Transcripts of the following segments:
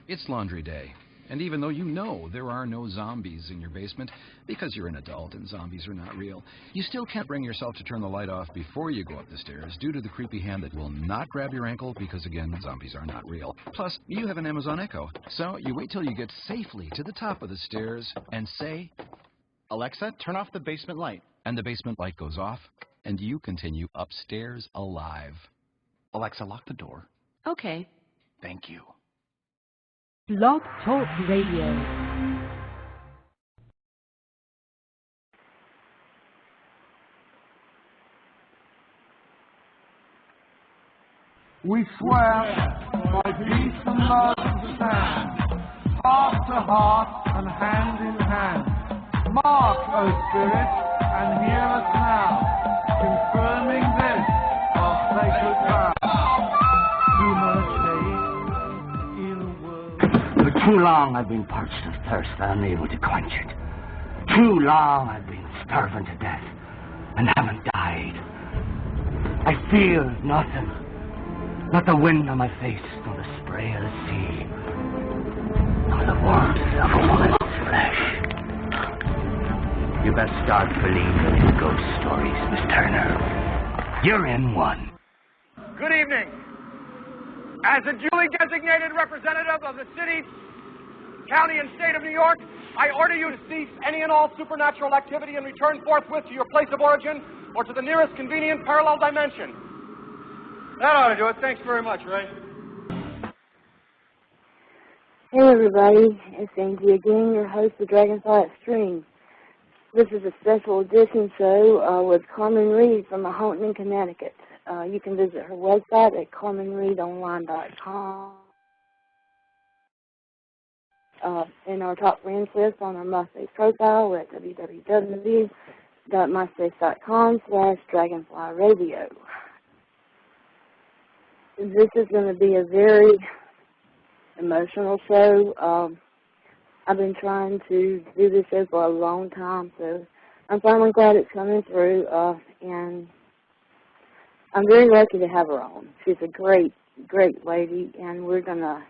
It's laundry day, and even though you know there are no zombies in your basement, because you're an adult and zombies are not real, you still can't bring yourself to turn the light off before you go up the stairs due to the creepy hand that will not grab your ankle because, again, zombies are not real. Plus, you have an Amazon Echo, so you wait till you get safely to the top of the stairs and say, Alexa, turn off the basement light. And the basement light goes off, and you continue upstairs alive. Alexa, lock the door. Okay. Thank you. Blog Talk Radio. We swear by peace and love to stand, heart to heart and hand in hand. Mark, O Spirit, and hear us now, confirming this, our sacred vow. Too much hate in a world. For too long I've been parched of thirst, unable to quench it. Too long I've been starving to death, and haven't died. I feel nothing. Not the wind on my face, nor the spray of the sea, nor the warmth of a woman's flesh. You best start believing in ghost stories, Miss Turner. You're in one. Good evening. As a duly designated representative of the city, county, and state of New York, I order you to cease any and all supernatural activity and return forthwith to your place of origin or to the nearest convenient parallel dimension. That ought to do it. Thanks very much, Ray. Hey everybody, it's Angie again, your host of Dragonfly Extreme. This is a special edition show with Carmen Reed from a haunting in Connecticut. You can visit her website at carmenreedonline.com. In our top friends list on our MySpace profile at www.myspace.com/dragonflyradio. This is going to be a very emotional show. I've been trying to do this show for a long time, so I'm finally glad it's coming through, and I'm very lucky to have her on. She's a great, great lady, and we're going to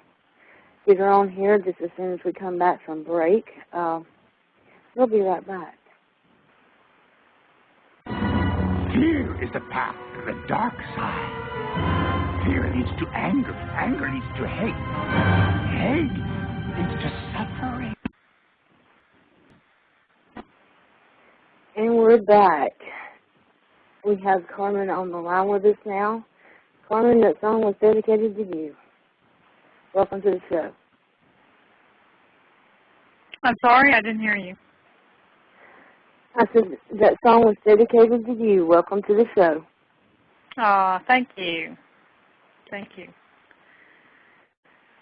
get her on here just as soon as we come back from break. We'll be right back. Fear is the path to the dark side. Fear leads to anger. Anger leads to hate. Hate leads to suffering. And we're back. We have Carmen on the line with us now. Carmen, that song was dedicated to you. Welcome to the show. I'm sorry, I didn't hear you. I said that song was dedicated to you. Welcome to the show. Thank you. Thank you.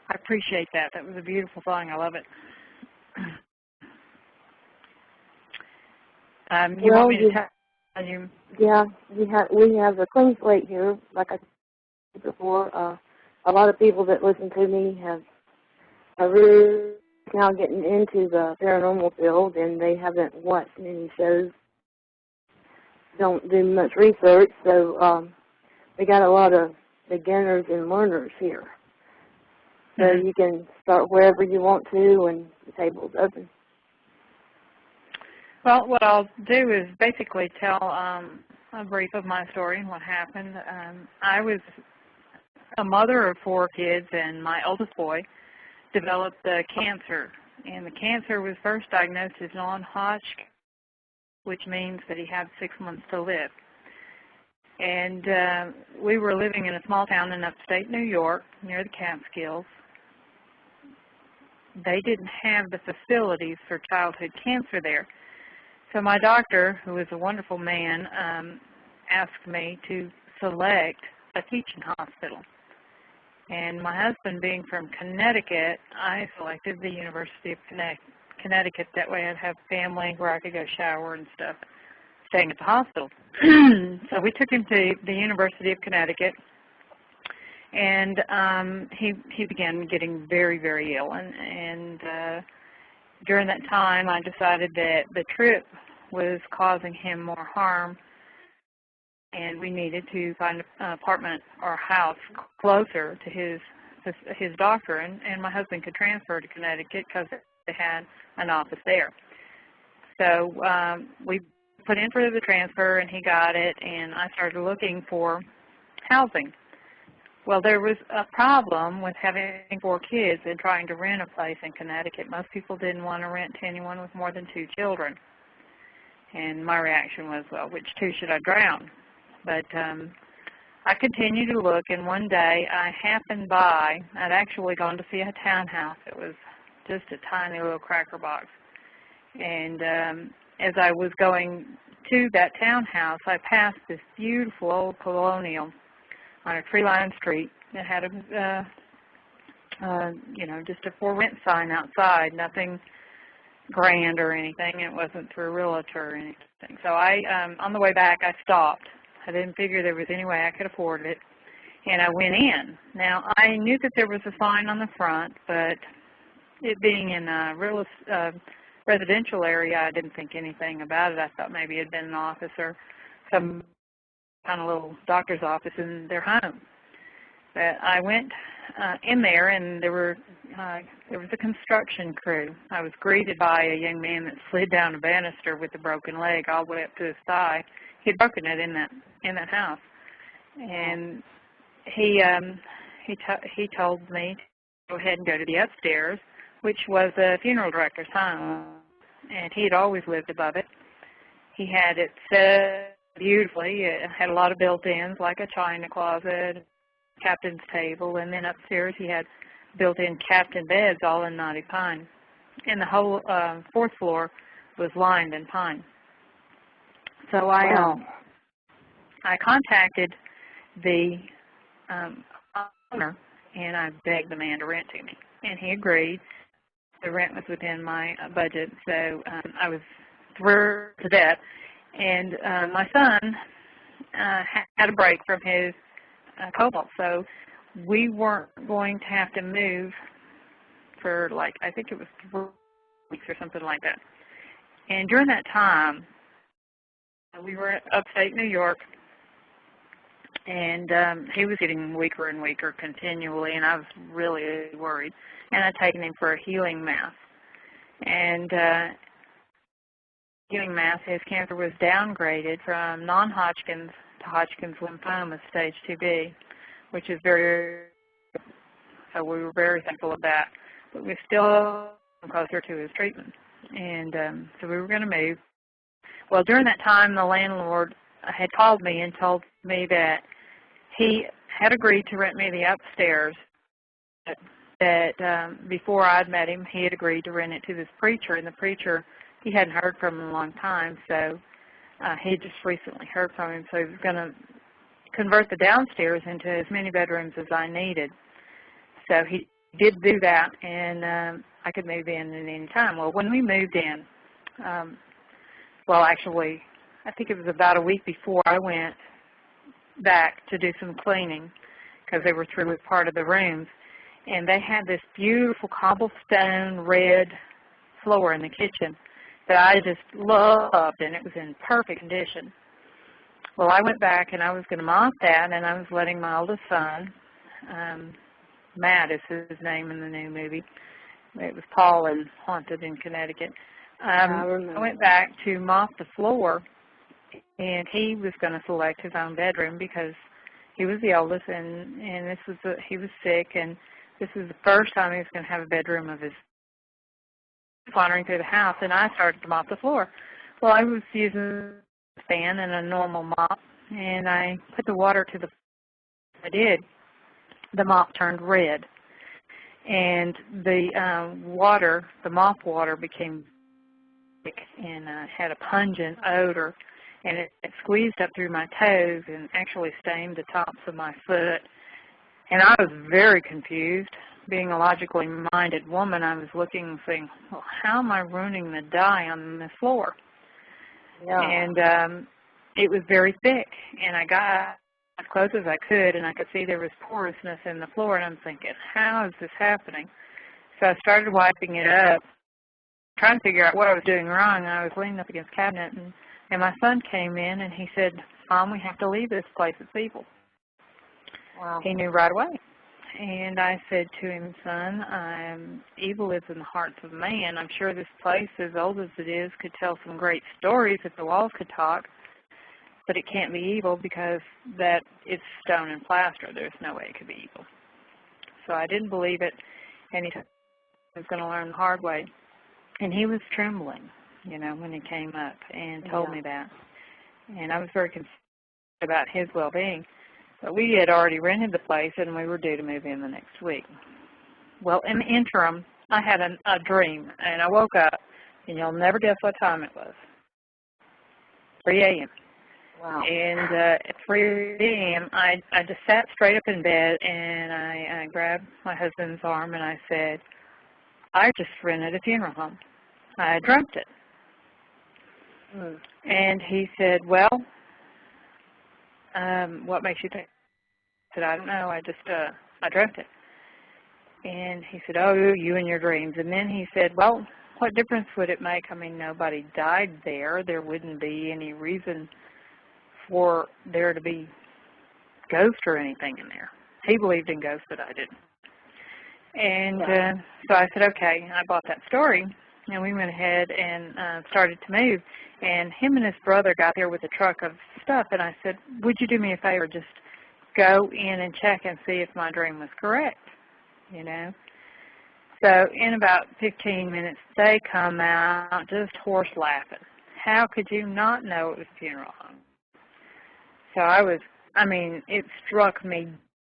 I appreciate that. That was a beautiful song. I love it. You want me to tell you? Yeah, we have a clean slate here. Like I said before, a lot of people that listen to me are really now getting into the paranormal field, and they haven't watched many shows, don't do much research, so we got a lot of beginners and learners here. So you can start wherever you want to, and the table's open. Well, what I'll do is basically tell a brief of my story and what happened. I was a mother of 4 kids, and my oldest boy developed cancer. And the cancer was first diagnosed as non-Hodgkin, which means that he had 6 months to live. And we were living in a small town in upstate New York near the Catskills. They didn't have the facilities for childhood cancer there. So my doctor, who was a wonderful man, asked me to select a teaching hospital. And my husband, being from Connecticut, I selected the University of Connecticut. That way I'd have family where I could go shower and stuff, staying at the hospital. So we took him to the University of Connecticut, and he began getting very, very ill. And during that time, I decided that the trip was causing him more harm, and we needed to find an apartment or house closer to his his doctor, and my husband could transfer to Connecticut because they had an office there. So we put in for the transfer, and he got it, and I started looking for housing. Well, there was a problem with having 4 kids and trying to rent a place in Connecticut. Most people didn't want to rent to anyone with more than 2 children. And my reaction was, well, which 2 should I drown? But I continued to look, and one day I happened by, I'd actually gone to see a townhouse. It was just a tiny little cracker box. And as I was going to that townhouse, I passed this beautiful old colonial on a tree-lined street that had a, just a for rent sign outside, nothing grand or anything. It wasn't through a realtor or anything. So on the way back, I stopped. I didn't figure there was any way I could afford it, and I went in. Now, I knew that there was a sign on the front, but it being in a residential area, I didn't think anything about it. I thought maybe it had been an office or some kind of little doctor's office in their home. But I went in there, and there was a construction crew. I was greeted by a young man that slid down a banister with a broken leg all the way up to his thigh. He'd broken it in that house, and he told me to go ahead and go to the upstairs, which was a funeral director's home, and he had always lived above it. He had it set beautifully. It had a lot of built-ins, like a china closet, captain's table, and then upstairs he had built-in captain beds, all in knotty pine. And the whole 4th floor was lined in pine. So I contacted the owner, and I begged the man to rent to me, and he agreed. The rent was within my budget, so I was thrilled to death. And my son had a break from his cobalt, so we weren't going to have to move for, I think it was 3 weeks or something like that. And during that time, we were in upstate New York, and he was getting weaker and weaker continually, and I was really worried. And I'd taken him for a healing mass. And healing mass, his cancer was downgraded from non-Hodgkin's to Hodgkin's lymphoma, stage 2B, which is so we were very thankful of that. But we still closer to his treatment. And so we were going to move. Well, during that time, the landlord had called me and told me that he had agreed to rent me the upstairs, that before I'd met him, he had agreed to rent it to this preacher, and the preacher, he hadn't heard from him in a long time, so he had just recently heard from him, so he was going to convert the downstairs into as many bedrooms as I needed. So he did do that, and I could move in at any time. Well, when we moved in, actually, I think it was about a week before I went back to do some cleaning because they were through with part of the rooms, and they had this beautiful cobblestone red floor in the kitchen that I just loved, and it was in perfect condition. Well, I went back, and I was going to mop that, and I was letting my oldest son, Matt is his name in the new movie. It was Paul and Haunted in Connecticut. I went back to mop the floor, and he was going to select his own bedroom because he was the oldest, and he was sick, and this was the first time he was going to have a bedroom of his wandering through the house, and I started to mop the floor. Well, I was using a fan and a normal mop, and I put the water to the mop turned red, and the mop water became thick and had a pungent odor, and it squeezed up through my toes and actually stained the tops of my foot. And I was very confused. Being a logically minded woman, I was looking and saying, well, how am I ruining the dye on the floor? Yeah. And it was very thick, and I got as close as I could, and I could see there was porousness in the floor, and I'm thinking, how is this happening? So I started wiping it up, trying to figure out what I was doing wrong. I was leaning up against the cabinet, and my son came in, and he said, Mom, we have to leave this place. It's evil. Wow. He knew right away. And I said to him, son, evil lives in the hearts of man. I'm sure this place, as old as it is, could tell some great stories if the walls could talk, but it can't be evil because that it's stone and plaster. There's no way it could be evil. So I didn't believe it, and he was going to learn the hard way. And he was trembling, when he came up and told me that. And I was very concerned about his well-being. But we had already rented the place, and we were due to move in the next week. Well, in the interim, I had a dream, and I woke up, and you'll never guess what time it was. 3 a.m. Wow. And at 3 a.m., I just sat straight up in bed, and I grabbed my husband's arm, and I said, I just rented a funeral home. I dreamt it. And he said, well, what makes you think? I said, I don't know. I dreamt it. And he said, oh, you and your dreams. And then he said, well, what difference would it make? I mean, nobody died there. There wouldn't be any reason for there to be ghosts or anything in there. He believed in ghosts, but I didn't. And so I said, okay. I bought that story, and we went ahead and started to move. And him and his brother got there with a truck of stuff, and I said, would you do me a favor, just go in and check and see if my dream was correct, So in about 15 minutes, they come out just horse laughing. How could you not know it was a funeral home? So it struck me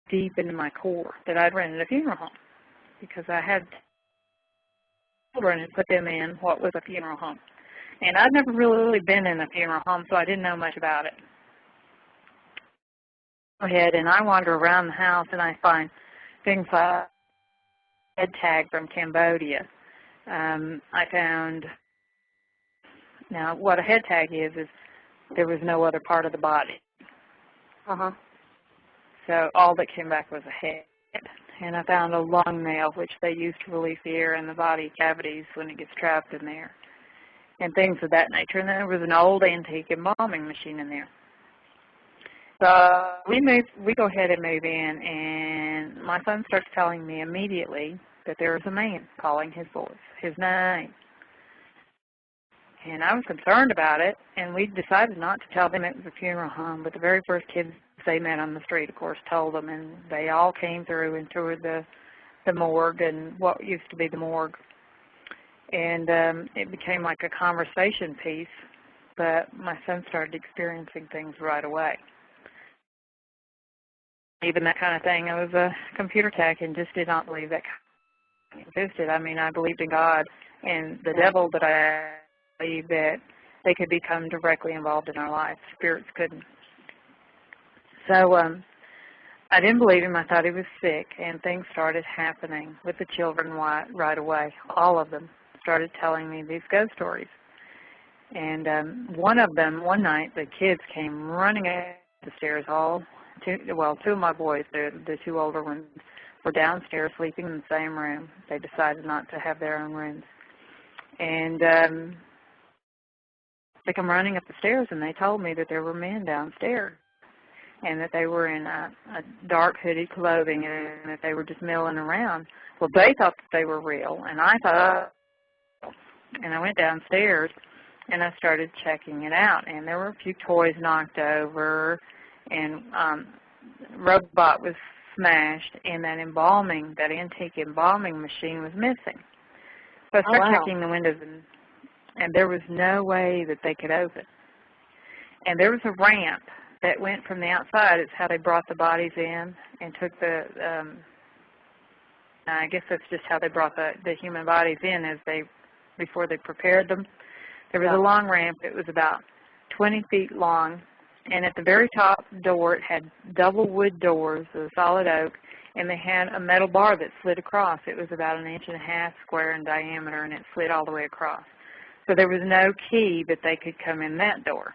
deep into my core that I'd rented a funeral home because I had children and put them in what was a funeral home. And I'd never really been in a funeral home, so I didn't know much about it. Go ahead, and I wander around the house, and I find things like a head tag from Cambodia. I found, now what a head tag is there was no other part of the body. So all that came back was a head. And I found a lung nail, which they use to release the air in the body cavities when it gets trapped in there, and things of that nature. And then there was an old antique embalming machine in there. So we go ahead and move in, and my son starts telling me immediately that there was a man calling his voice, his name. And I was concerned about it, and we decided not to tell them it was a funeral home, but the very first kids they met on the street, of course, told them, and they all came through and toured the morgue and what used to be the morgue. And it became like a conversation piece, but my son started experiencing things right away. Even that kind of thing. I was a computer tech and just did not believe that existed. I mean, I believed in God and the devil, but I believed that they could become directly involved in our lives. Spirits couldn't. So I didn't believe him. I thought he was sick, and things started happening with the children right away. All of them started telling me these ghost stories. And one of them, one night, the kids came running up the stairs hall. Two of my boys, the two older ones, were downstairs sleeping in the same room. They decided not to have their own rooms. And they come running up the stairs, and they told me that there were men downstairs and that they were in a dark hooded clothing and that they were just milling around. Well, they thought that they were real, and I thought, and I went downstairs, and I started checking it out, and there were a few toys knocked over, and robot was smashed, and that antique embalming machine was missing. So I started checking the windows, and there was no way that they could open. And there was a ramp that went from the outside. It's how they brought the bodies in and took I guess that's just how they brought the human bodies in before they prepared them. There was a long ramp. It was about 20 feet long. And at the very top door, it had double wood doors of solid oak, and they had a metal bar that slid across. It was about 1.5 inches square in diameter, and it slid all the way across. So there was no key that they could come in that door.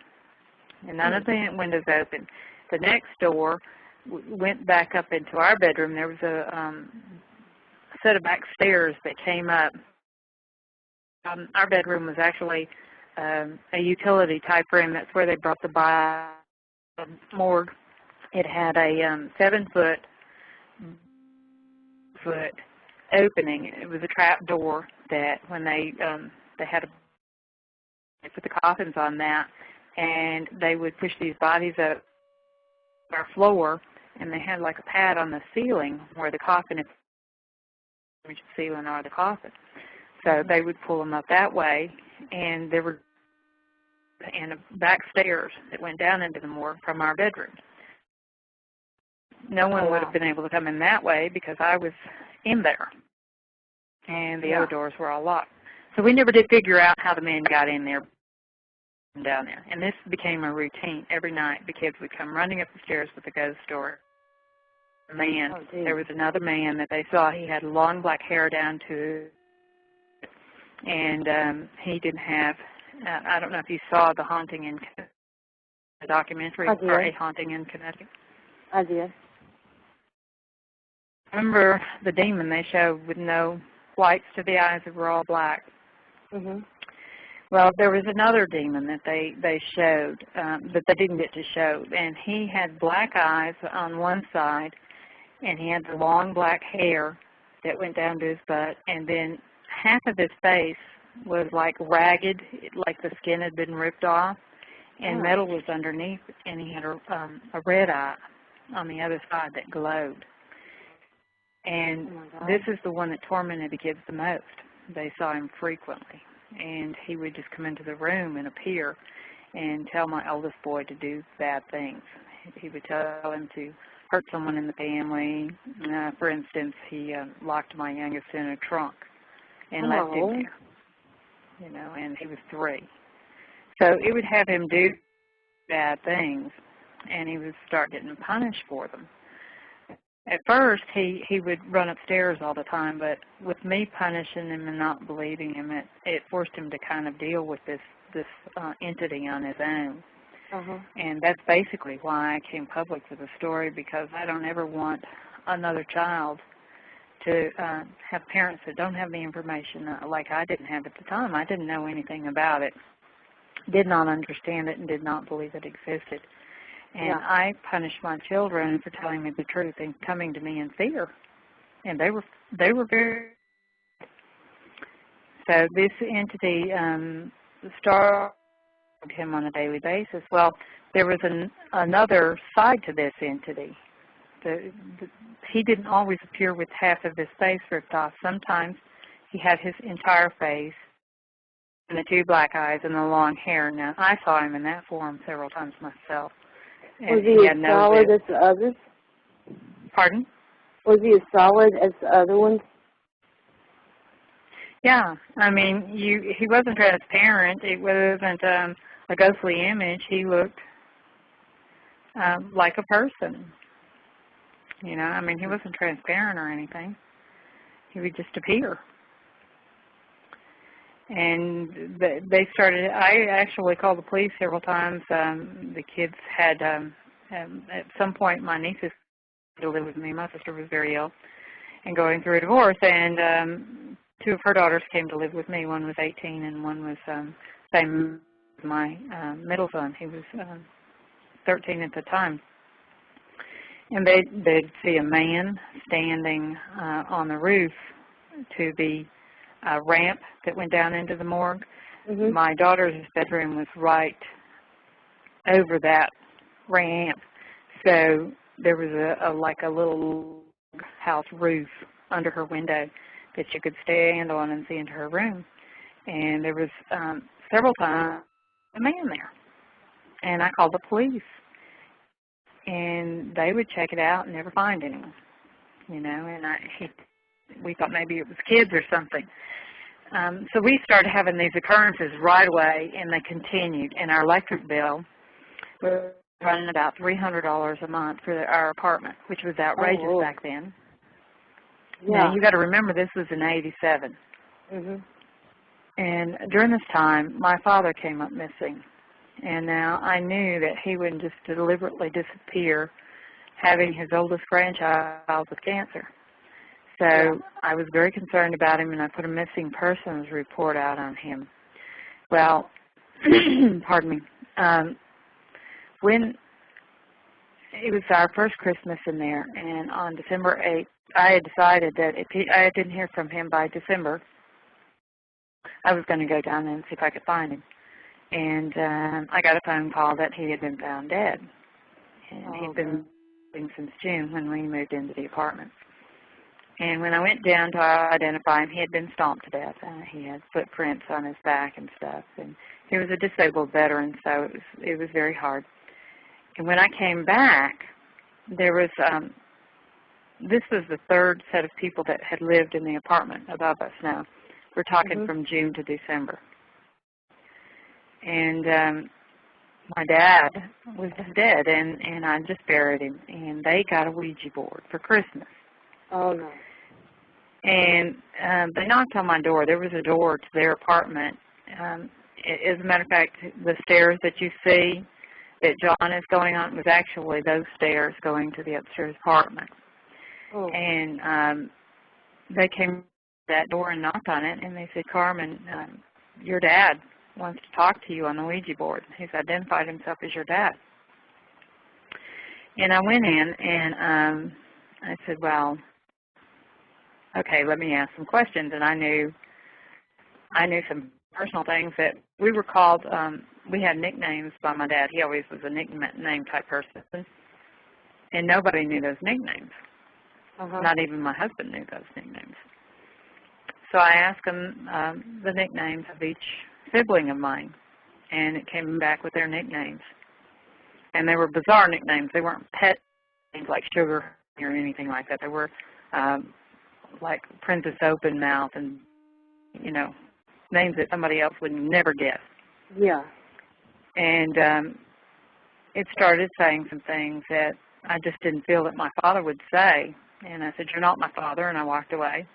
And none of the windows opened. The next door went back up into our bedroom. There was a set of back stairs that came up. Our bedroom was actually a utility-type room. That's where they brought the morgue. It had a 7-foot 8-foot opening. It was a trap door that when they had they put the coffins on that, and they would push these bodies up our floor, and they had like a pad on the ceiling where the coffin is the ceiling or the coffin. So they would pull them up that way, and there were back stairs that went down into the morgue from our bedroom. No one would have been able to come in that way because I was in there, and the other doors were all locked. So we never did figure out how the men got in there and down there. And this became a routine. Every night the kids would come running up the stairs with a ghost story. There was another man that they saw. He had long black hair down to, and he didn't have, I don't know if you saw The Haunting in the documentary, or A Haunting in Connecticut. I did. Remember the demon they showed with no whites to the eyes that were all black? Mm-hmm. Well, there was another demon that they showed that they didn't get to show, and he had black eyes on one side, and he had the long black hair that went down to his butt, and then half of his face was like ragged, like the skin had been ripped off, and metal was underneath, and he had a red eye on the other side that glowed. And this is the one that tormented the kids the most. They saw him frequently, and he would just come into the room and appear and tell my eldest boy to do bad things. He would tell him to hurt someone in the family. For instance, he locked my youngest in a trunk and left him there, you know, and he was 3. So it would have him do bad things, and he would start getting punished for them. At first, he would run upstairs all the time, but with me punishing him and not believing him, it forced him to kind of deal with this entity on his own. And that's basically why I came public with the story, because I don't ever want another child to have parents that don't have the information like I didn't have at the time. I didn't know anything about it, did not understand it, and did not believe it existed. And I punished my children for telling me the truth and coming to me in fear. And they were very. So this entity started him on a daily basis. Well, there was another side to this entity. He didn't always appear with half of his face ripped off. Sometimes he had his entire face and the 2 black eyes and the long hair. Now, I saw him in that form several times myself. And was he as solid as the others? Pardon? Was he as solid as the other ones? Yeah. I mean, he wasn't transparent. It wasn't a ghostly image. He looked like a person. You know, I mean, he wasn't transparent or anything. He would just appear. And they started, I actually called the police several times. The kids had, at some point, my nieces to live with me. My sister was very ill and going through a divorce, and 2 of her daughters came to live with me. One was 18 and one was same as my middle son. He was 13 at the time. And they'd see a man standing on the roof to the ramp that went down into the morgue. My daughter's bedroom was right over that ramp, so there was like a little house roof under her window that you could stand on and see into her room. And there was several times a man there, and I called the police, and they would check it out and never find anyone, you know. And we thought maybe it was kids or something. So we started having these occurrences right away, and they continued. And our electric bill was running about $300 a month for our apartment, which was outrageous back then. Now, you got to remember, this was in '87. And during this time, my father came up missing. And now I knew that he wouldn't just deliberately disappear, having his oldest grandchild with cancer. So I was very concerned about him, and I put a missing persons report out on him. Well, pardon me, when it was our first Christmas in there, and on December 8th, I had decided that if I didn't hear from him by December, I was going to go down and see if I could find him. And I got a phone call that he had been found dead. And he'd been living since June when we moved into the apartment. And when I went down to identify him, he had been stomped to death. He had footprints on his back and stuff. And he was a disabled veteran, so it was very hard. And when I came back, there was, this was the third set of people that had lived in the apartment above us now. We're talking from June to December. And my dad was dead, and I just buried him. And they got a Ouija board for Christmas. Oh, no. And they knocked on my door. There was a door to their apartment. As a matter of fact, the stairs that you see that John is going on was actually those stairs going to the upstairs apartment. Oh. And they came to that door and knocked on it, and they said, Carmen, your dad wants to talk to you on the Ouija board. He's identified himself as your dad. And I went in, and I said, well, okay, let me ask some questions. And I knew some personal things that we were called. We had nicknames by my dad. He always was a nickname type person. And nobody knew those nicknames. Not even my husband knew those nicknames. So I asked him the nicknames of each sibling of mine, and it came back with their nicknames. And they were bizarre nicknames. They weren't pet names like Sugar or anything like that. They were like Princess Open Mouth and, you know, names that somebody else would never guess. Yeah. And it started saying some things that I just didn't feel that my father would say. And I said, you're not my father, and I walked away.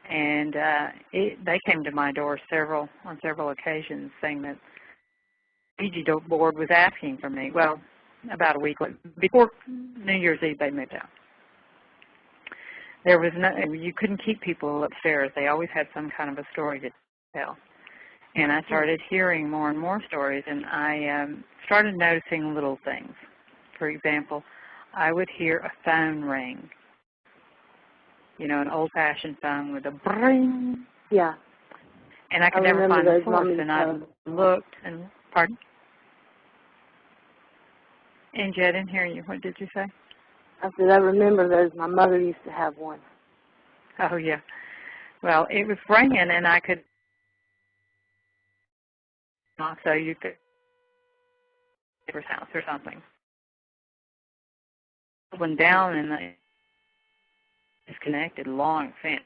And they came to my door on several occasions saying that Ouija board was asking for me. Well, about a week before New Year's Eve, they moved out. There was you couldn't keep people upstairs. They always had some kind of a story to tell. And I started hearing more and more stories, and I started noticing little things. For example, I would hear a phone ring. You know, an old-fashioned phone with a bring. Yeah. And I could never find the source, and I looked and, pardon? Angie, I didn't hear you. What did you say? I said, I remember those. My mother used to have one. Oh, yeah. Well, it was ringing, and I could, so you could, neighbor's house or something. Went down, and the disconnected long fence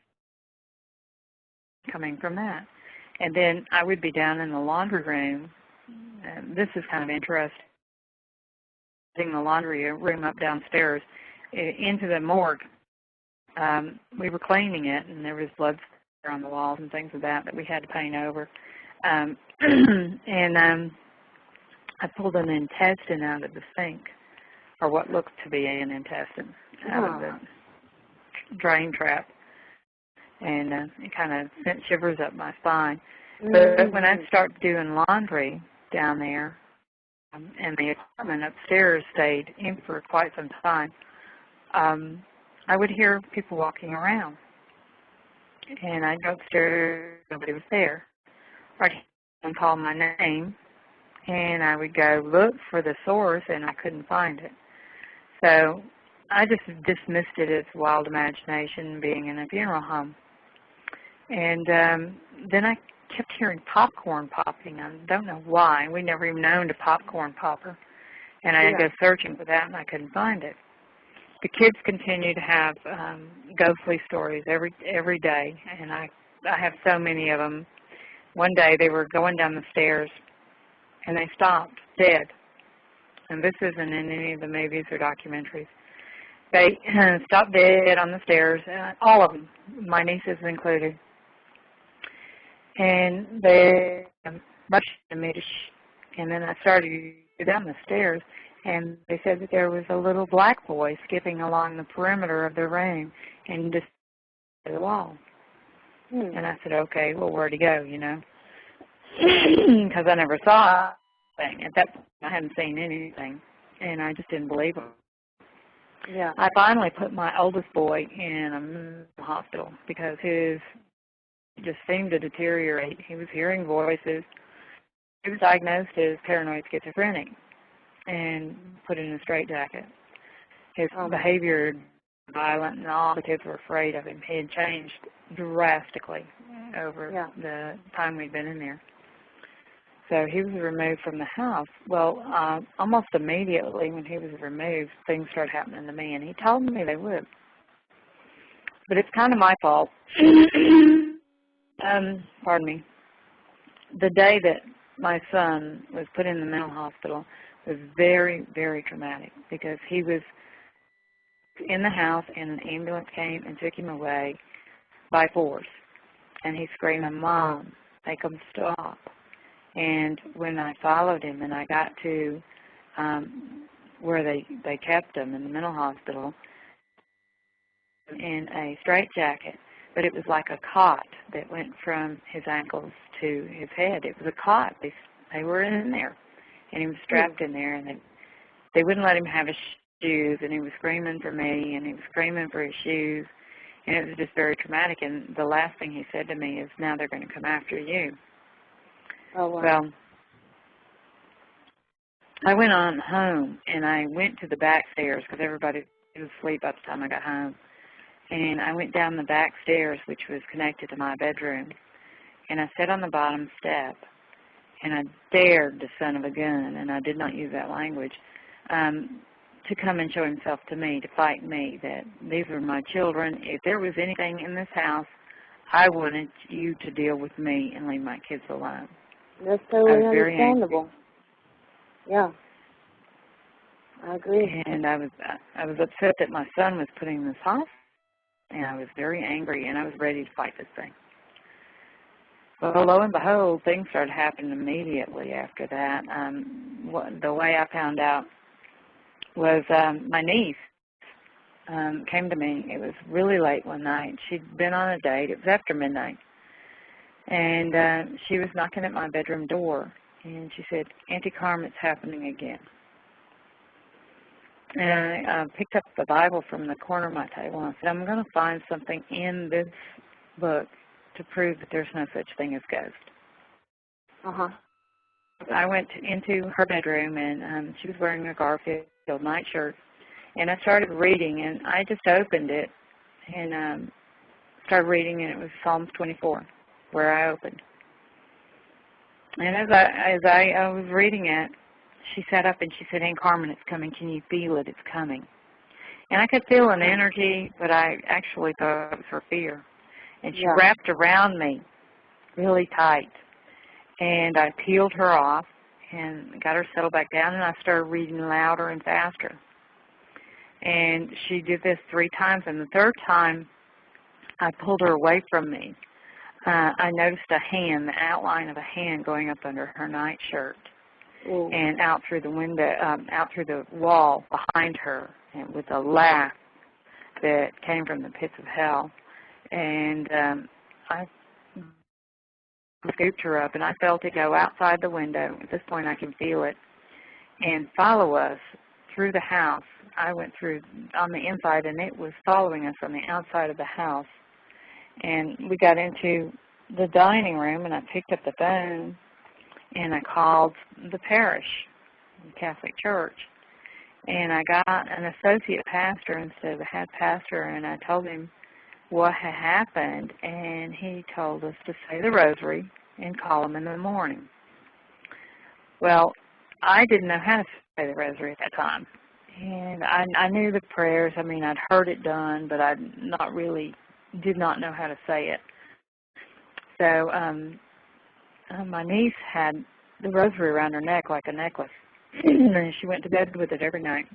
coming from that. And then I would be down in the laundry room. And this is kind of interesting. The laundry room up downstairs into the morgue. We were cleaning it, and there was blood on the walls and things of that we had to paint over. And I pulled an intestine out of the sink, or what looked to be an intestine, out of the drain trap, and it kind of sent shivers up my spine. But when I'd start doing laundry down there, and the apartment upstairs stayed in for quite some time, I would hear people walking around. And I'd go upstairs, nobody was there. I'd call my name, and I would go look for the source, and I couldn't find it. So I just dismissed it as wild imagination, being in a funeral home. And then I kept hearing popcorn popping. I don't know why. We never even owned a popcorn popper. And I'd go searching for that, and I couldn't find it. The kids continue to have ghostly stories every day, and I have so many of them. One day they were going down the stairs, and they stopped dead. And this isn't in any of the movies or documentaries. They stopped dead on the stairs, all of them, my nieces included. And they rushed me to and then I started to go down the stairs, and they said that there was a little black boy skipping along the perimeter of the room and just to the wall. And I said, okay, well, where'd he go, you know? Because I never saw anything. At that point, I hadn't seen anything, and I just didn't believe him. Yeah. I finally put my oldest boy in a mental hospital because he just seemed to deteriorate. He was hearing voices. He was diagnosed as paranoid schizophrenic and put in a straitjacket. His behavior violent, and all the kids were afraid of him. He had changed drastically over the time we'd been in there. So he was removed from the house. Well, almost immediately when he was removed, things started happening to me, and he told me they would. But it's kind of my fault. Pardon me. The day that my son was put in the mental hospital was very, very traumatic because he was in the house and an ambulance came and took him away by force. And he's screaming, "Mom, make him stop." And when I followed him and I got to where they kept him in the mental hospital in a straitjacket, but it was like a cot that went from his ankles to his head. It was a cot. They were in there, and he was strapped in there, and they wouldn't let him have his shoes, and he was screaming for me, and he was screaming for his shoes, and it was just very traumatic. And the last thing he said to me is, "Now they're going to come after you." Oh, wow. Well, I went on home, and I went to the back stairs because everybody was asleep by the time I got home. And I went down the back stairs, which was connected to my bedroom, and I sat on the bottom step, and I dared the son of a gun, and I did not use that language, to come and show himself to me, to fight me, that these were my children. If there was anything in this house, I wanted you to deal with me and leave my kids alone. That's totally understandable. Yeah, I agree. And I was upset that my son was put in this hospital, and I was very angry, and I was ready to fight this thing. Well, lo and behold, things started happening immediately after that. The way I found out was my niece came to me. It was really late one night. She'd been on a date. It was after midnight. And she was knocking at my bedroom door, and she said, "Auntie Carmen, it's happening again." And I picked up the Bible from the corner of my table, and I said, "I'm going to find something in this book to prove that there's no such thing as ghosts." I went into her bedroom, and she was wearing a Garfield nightshirt, and I started reading, and I just opened it and started reading, and it was Psalms 24. Where I opened. And as I was reading it, she sat up and she said, "Aunt Carmen, it's coming. Can you feel it? It's coming." And I could feel an energy, but I actually thought it was her fear. And she wrapped around me really tight. And I peeled her off and got her settled back down, and I started reading louder and faster. And she did this 3 times, and the third time I pulled her away from me. I noticed a hand, the outline of a hand going up under her nightshirt and out through the window, out through the wall behind her, and with a laugh that came from the pits of hell. And I scooped her up, and I felt it go outside the window. At this point, I can feel it, and follow us through the house. I went through on the inside, and it was following us on the outside of the house. And we got into the dining room, and I picked up the phone, and I called the parish, the Catholic Church. And I got an associate pastor instead of a head pastor, and I told him what had happened, and he told us to say the rosary and call him in the morning. Well, I didn't know how to say the rosary at that time. And I knew the prayers. I mean, I'd heard it done, but I did not know how to say it. So my niece had the rosary around her neck like a necklace, and she went to bed with it every night.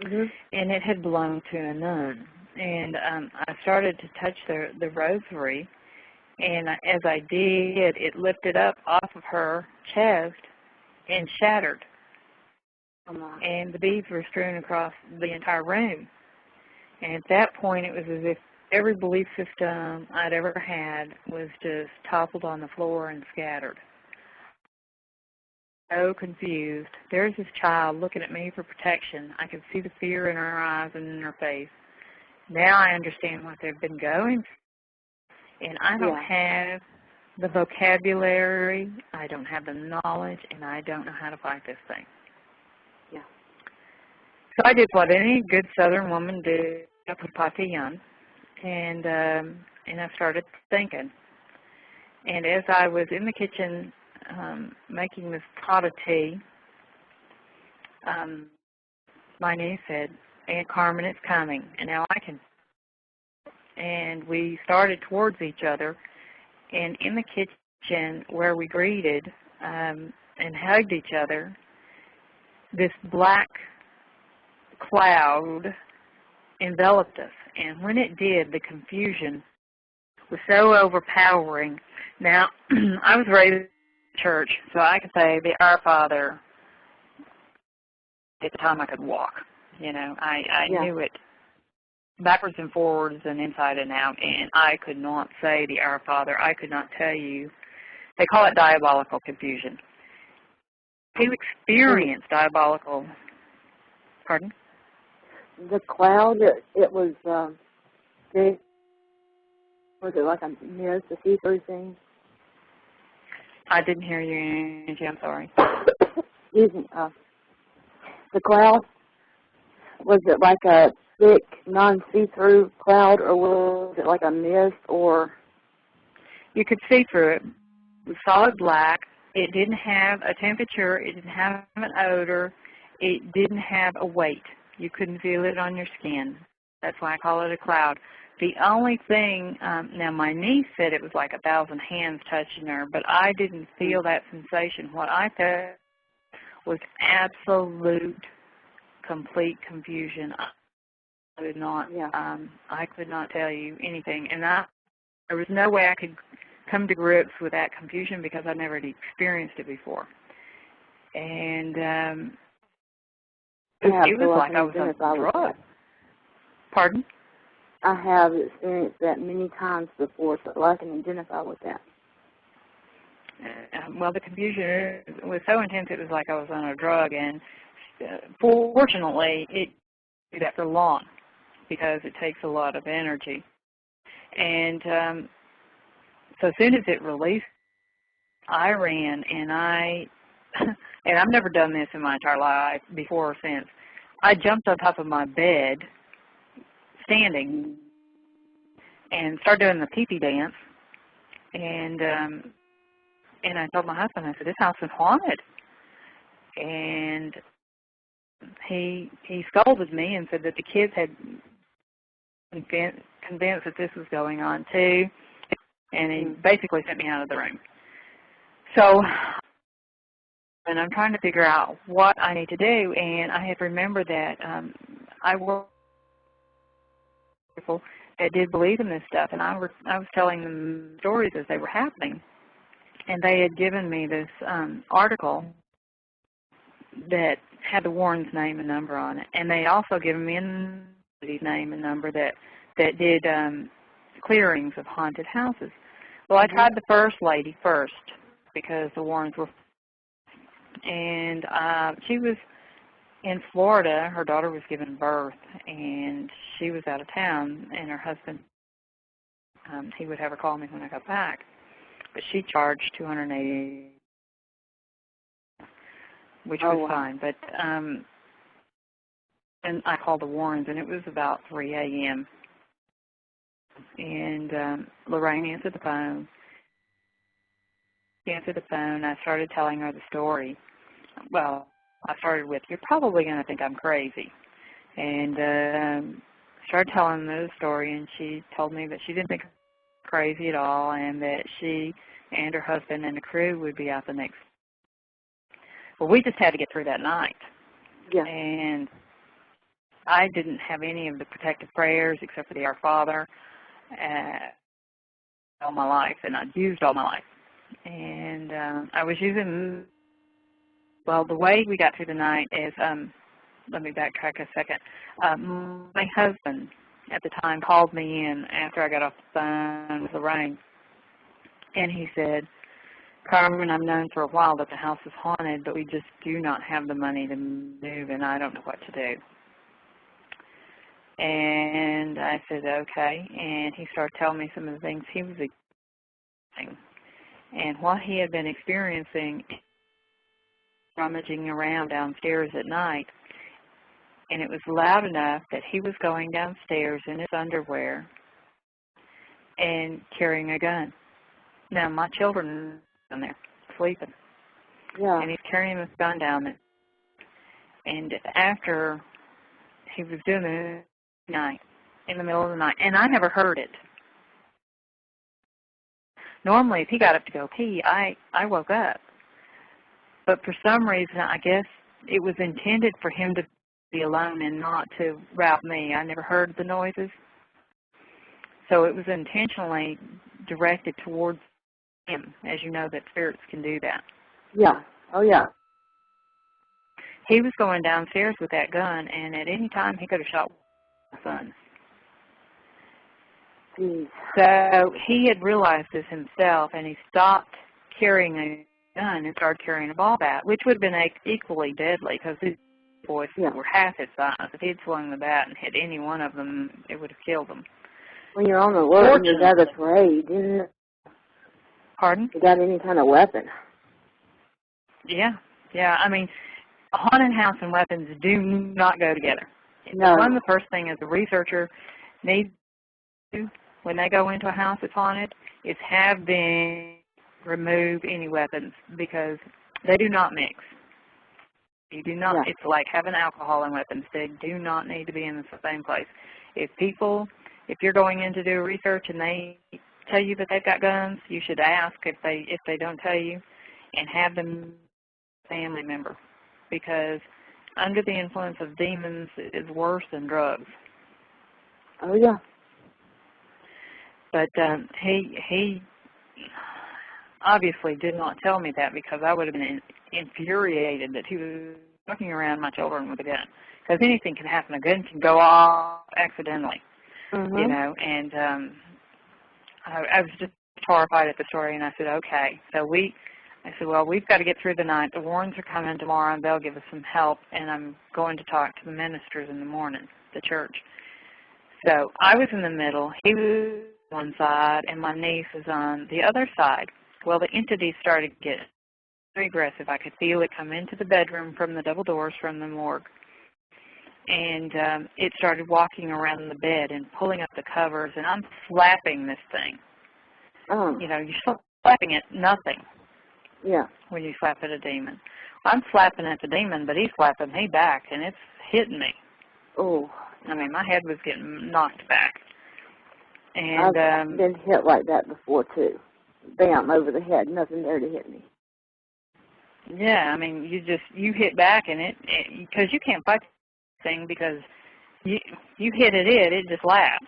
And it had belonged to a nun. And I started to touch the rosary, and as I did, it lifted up off of her chest and shattered. And the beads were strewn across the entire room. And at that point, it was as if every belief system I'd ever had was just toppled on the floor and scattered. so confused. There's this child looking at me for protection. I could see the fear in her eyes and in her face. Now I understand what they've been going through. And I don't have the vocabulary, I don't have the knowledge, and I don't know how to fight this thing. Yeah. So I did what any good Southern woman did. I put pot tea on, and I started thinking. And as I was in the kitchen making this pot of tea, my niece said, "Aunt Carmen, it's coming." And now I can. And we started towards each other. And in the kitchen where we greeted and hugged each other, this black cloud enveloped us. And when it did, the confusion was so overpowering. Now, I was raised in church, so I could say the Our Father at the time I could walk. You know, I knew it backwards and forwards and inside and out, and I could not say the Our Father. I could not tell you. They call it diabolical confusion. To experience diabolical, pardon? The cloud, it was big. Was it like a mist, a see-through thing? I didn't hear you, Angie. I'm sorry. Excuse me. The cloud, was it like a thick, non-see-through cloud, or was it like a mist, or? You could see through it. It was solid black. It didn't have a temperature. It didn't have an odor. It didn't have a weight. You couldn't feel it on your skin. That's why I call it a cloud. The only thing, now my niece said it was like 1,000 hands touching her, but I didn't feel that sensation. What I felt was absolute, complete confusion. I could not tell you anything, and there was no way I could come to grips with that confusion because I never had experienced it before. And it was like I was on drugs. Pardon? I have experienced that many times before, so I can identify with that. Well, the confusion was so intense it was like I was on a drug, and fortunately it did that for long because it takes a lot of energy. And so as soon as it released, I ran, and and I've never done this in my entire life before or since. I jumped on top of my bed, standing, and started doing the pee-pee dance. And I told my husband, I said, "This house is haunted." And he scolded me and said that the kids had convinced that this was going on too, and he basically sent me out of the room. So, and I'm trying to figure out what I need to do, and I had remembered that I worked with people that did believe in this stuff, and I was telling them stories as they were happening, and they had given me this article that had the Warren's name and number on it, and they also given me a name and number that did clearings of haunted houses. Well, I tried the first lady first because the Warrens were, and she was in Florida. Her daughter was given birth, and she was out of town, and her husband, he would have her call me when I got back, but she charged $280, which was fine. But and I called the Warrens, and it was about 3 a.m. And Lorraine answered the phone. She answered the phone. I started telling her the story. Well, I started with, "You're probably going to think I'm crazy." And started telling her the story, and she told me that she didn't think I was crazy at all, and that she and her husband and the crew would be out the next. Well, we just had to get through that night. Yeah. And I didn't have any of the protective prayers except for the Our Father all my life, and I'd used all my life. And I was using, well, the way we got through the night is, let me backtrack a second. My husband at the time called me in after I got off the phone with Lorraine, and he said, Carmen, I've known for a while that the house is haunted, but we just do not have the money to move, and I don't know what to do. And I said, okay. And he started telling me some of the things he was experiencing. And what he had been experiencing, rummaging around downstairs at night, and it was loud enough that he was going downstairs in his underwear and carrying a gun. Now, my children are down there sleeping. Yeah. And he's carrying his gun down there. And after he was doing it at night, in the middle of the night, and I never heard it. Normally, if he got up to go pee, I woke up. But for some reason, I guess it was intended for him to be alone and not to route me. I never heard the noises. So it was intentionally directed towards him. As you know, that spirits can do that. Yeah. Oh, yeah. He was going downstairs with that gun, and at any time he could have shot my son. Jeez. So he had realized this himself, and he stopped carrying a gun and started carrying a ball bat, which would have been equally deadly because these boys were half his size. If he'd swung the bat and hit any one of them, it would have killed them. When you're on the alert, you got afraid, didn't you? Pardon? You got any kind of weapon? Yeah. I mean, a haunted house and weapons do not go together. No. One of the first things a researcher needs to do when they go into a house that's haunted is have them remove any weapons because they do not mix. You do not. Yeah. It's like having alcohol and weapons. They do not need to be in the same place. If you're going in to do research and they tell you that they've got guns, you should ask if they don't tell you, and have them family member, because under the influence of demons is worse than drugs. Oh yeah. But he obviously did not tell me that because I would have been infuriated that he was walking around my children with a gun. Because anything can happen. A gun can go off accidentally, you know. And I was just horrified at the story, and I said, okay. So I said, well, we've got to get through the night. The Warrens are coming tomorrow, and they'll give us some help, and I'm going to talk to the ministers in the morning, the church. So I was in the middle. He was on one side, and my niece was on the other side. Well, the entity started to get very aggressive. I could feel it come into the bedroom from the double doors from the morgue. And it started walking around the bed and pulling up the covers, and I'm slapping this thing. Oh. You know, you're slapping at nothing. Yeah. When you slap at a demon. I'm slapping at the demon, but he's slapping me back, and it's hitting me. Oh. I mean, my head was getting knocked back. And I've been hit like that before, too. Bam, over the head, nothing there to hit me. Yeah, I mean, you hit back, and because you can't fight the thing because you hit at it just laughs.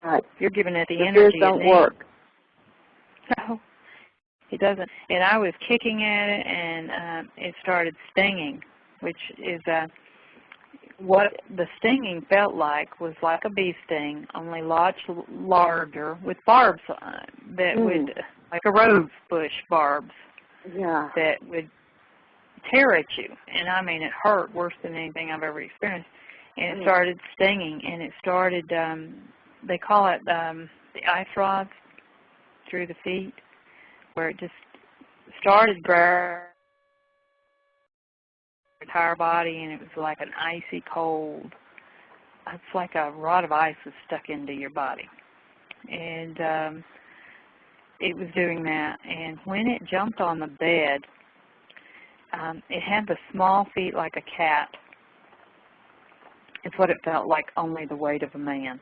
Right. You're giving it the energy. energy. Don't work. No, it doesn't. And I was kicking at it, and it started stinging, which is what the stinging felt like was like a bee sting, only lots larger with barbs that would, like a rose bush barbs. Yeah. That would tear at you. And I mean, it hurt worse than anything I've ever experienced. And it started stinging, and it started, they call it the ice rods through the feet, where it just started the entire body, and it was like an icy cold. It's like a rod of ice was stuck into your body. And it was doing that. And when it jumped on the bed, it had the small feet like a cat. It's what it felt like, only the weight of a man.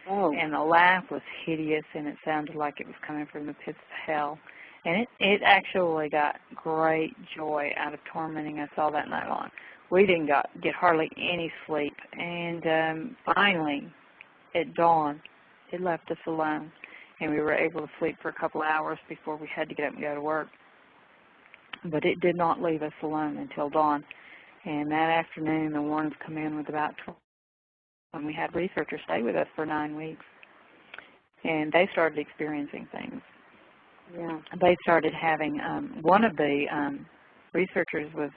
Oh. And the laugh was hideous, and it sounded like it was coming from the pits of hell. And it actually got great joy out of tormenting us all that night long. We didn't get hardly any sleep. And finally, at dawn, it left us alone. And we were able to sleep for a couple of hours before we had to get up and go to work. But it did not leave us alone until dawn. And that afternoon, the Warrens come in with about 12. And we had researchers stay with us for 9 weeks. And they started experiencing things. Yeah. they started having, one of the researchers was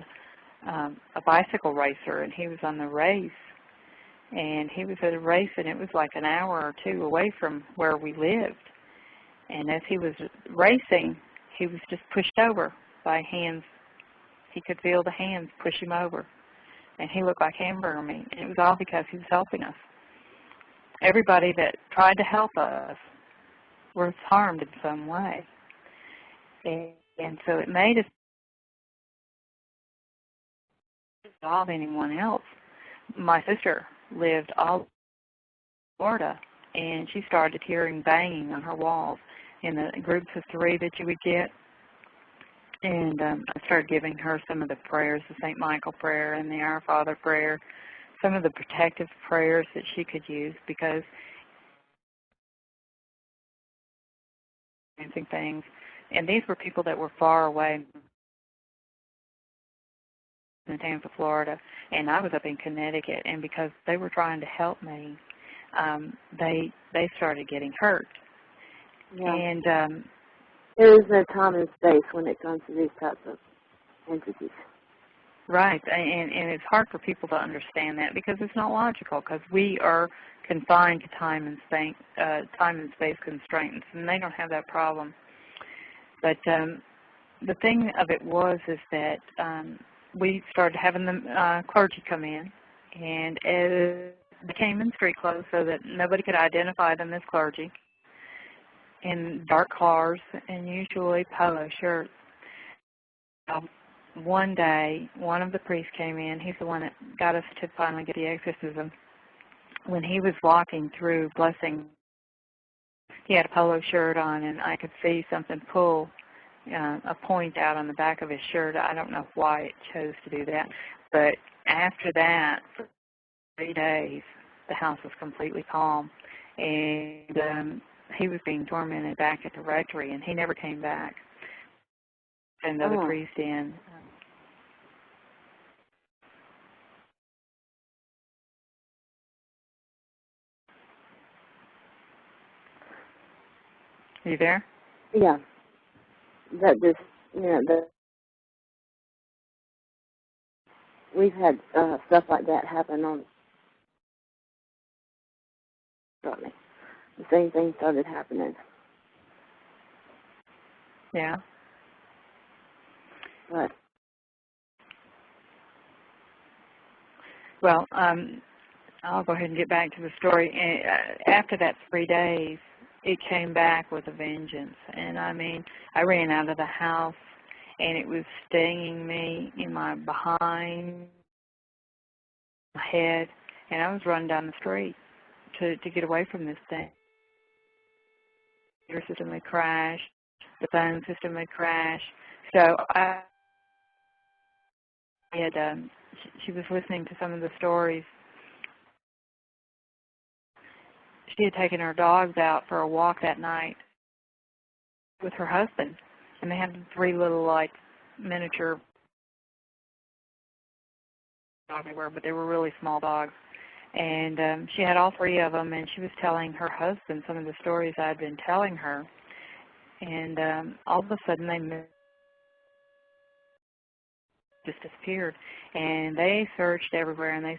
a bicycle racer, and he was on the race. And he was at a race, and it was like an hour or two away from where we lived. And as he was racing, he was just pushed over by hands. He could feel the hands push him over. And he looked like hamburger meat. And it was all because he was helping us. Everybody that tried to help us was harmed in some way. And so it made us involve anyone else. My sister lived all in Florida, and she started hearing banging on her walls in the groups of 3 that you would get. And I started giving her some of the prayers, the St. Michael prayer and the Our Father prayer, some of the protective prayers that she could use, because things. And these were people that were far away in Tampa, Florida, and I was up in Connecticut, and because they were trying to help me, they started getting hurt. Yeah. And there is no time and space when it comes to these types of entities. Right, and it's hard for people to understand that, because it's not logical, because we are confined to time and space constraints, and they don't have that problem. But the thing of it is that we started having the clergy come in, and they came in street clothes so that nobody could identify them as clergy, in dark cars, and usually polo shirts. One day, one of the priests came in. He's the one that got us to finally get the exorcism. When he was walking through blessing, he had a polo shirt on, and I could see something pull a point out on the back of his shirt. I don't know why it chose to do that. But after that, for 3 days, the house was completely calm. And he was being tormented back at the rectory, and he never came back. And the other priest in. Are you there? Yeah. That just, we've had stuff like that happen on me. The same thing started happening. Yeah. But well, I'll go ahead and get back to the story. After that 3 days, it came back with a vengeance. And I mean, I ran out of the house, and it was stinging me in my behind, my head, and I was running down the street to get away from this thing. The computer system had crashed, the phone system had crashed. So I had, she was listening to some of the stories. She had taken her dogs out for a walk that night with her husband, and they had 3 little, like, miniature dogs everywhere, but they were really small dogs. And she had all 3 of them, and she was telling her husband some of the stories I had been telling her. And all of a sudden, they just disappeared. And they searched everywhere, and they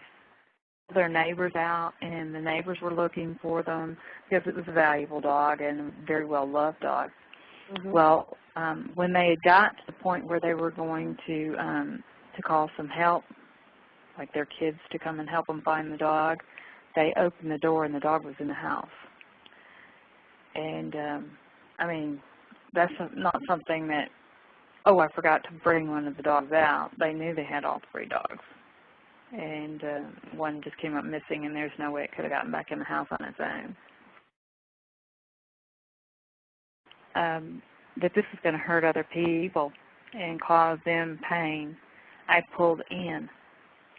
pulled their neighbors out, and the neighbors were looking for them because it was a valuable dog and a very well-loved dog. Mm-hmm. Well, when they had got to the point where they were going to call some help, like their kids to come and help them find the dog, they opened the door and the dog was in the house. And, I mean, that's not something that, I forgot to bring one of the dogs out. They knew they had all 3 dogs. And one just came up missing, and there's no way it could have gotten back in the house on its own. That this was going to hurt other people and cause them pain, I pulled in,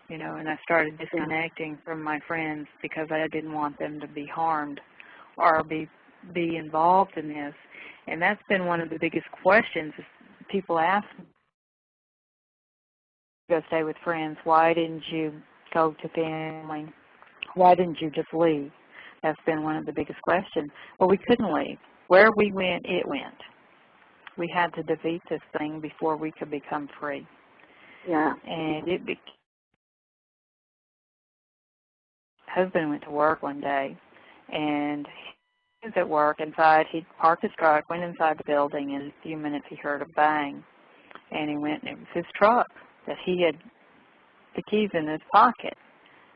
and I started disconnecting from my friends because I didn't want them to be harmed or be involved in this. And that's been one of the biggest questions people ask me. Go stay with friends. Why didn't you go to family? Why didn't you just leave? That's been one of the biggest questions. Well, we couldn't leave. Where we went, it went. we had to defeat this thing before we could become free. Yeah. And husband went to work one day, and he was at work inside. He parked his truck, went inside the building, and in a few minutes he heard a bang. And he went, and it was his truck that he had the keys in his pocket.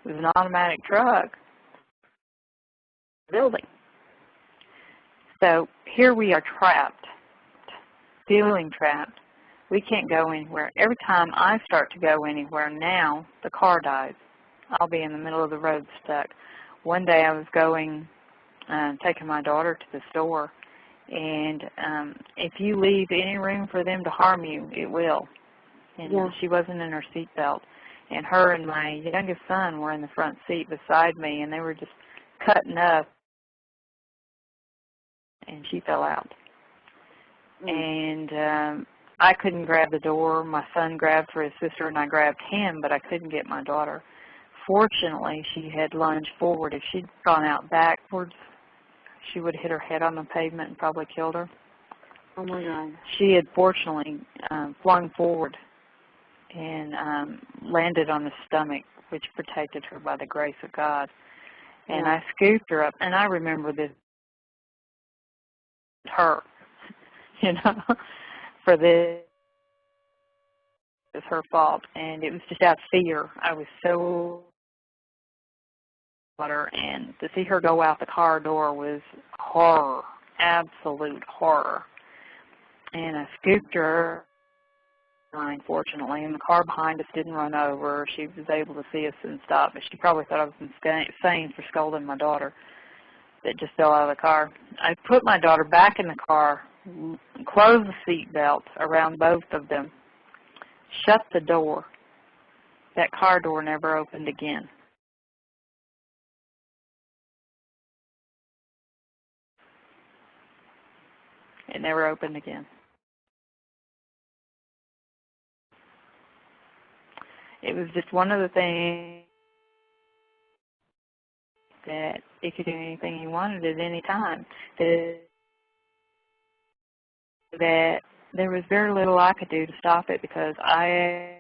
It was an automatic truck. Building. So here we are trapped, feeling trapped. We can't go anywhere. Every time I start to go anywhere now, the car dies. I'll be in the middle of the road stuck. One day I was going, taking my daughter to the store, and if you leave any room for them to harm you, it will. And she wasn't in her seatbelt. And her and my youngest son were in the front seat beside me, and they were just cutting up, and she fell out. And I couldn't grab the door. My son grabbed for his sister, and I grabbed him, but I couldn't get my daughter. Fortunately, she had lunged forward. If she'd gone out backwards, she would have hit her head on the pavement and probably killed her. Oh, my God. She had fortunately flung forward and landed on the stomach, which protected her by the grace of God. And I scooped her up, and I remember this hurt, for this. It was her fault, and it was just out of fear. I was so and to see her go out the car door was horror, absolute horror. And I scooped her, fortunately, and the car behind us didn't run over. She was able to see us and stop, but she probably thought I was insane for scolding my daughter that just fell out of the car. I put my daughter back in the car, closed the seat belt around both of them, shut the door. That car door never opened again. It never opened again. It was just one of the things that he could do anything he wanted at any time. That there was very little I could do to stop it because I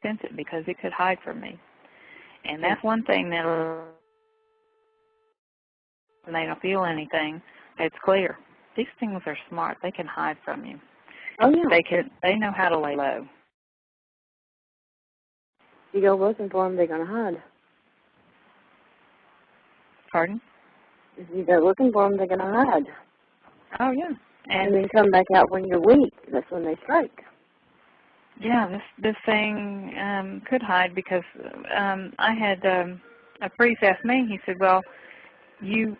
sensed it, because it could hide from me. And that's one thing that when they don't feel anything, it's clear. These things are smart. They can hide from you. Oh, yeah. They know how to lay low. You go looking for them, they're going to hide. Pardon? If you go looking for them, they're going to hide. Oh, yeah. And then come back out when you're weak. That's when they strike. Yeah, this thing could hide because I had a priest ask me. He said, "Well, he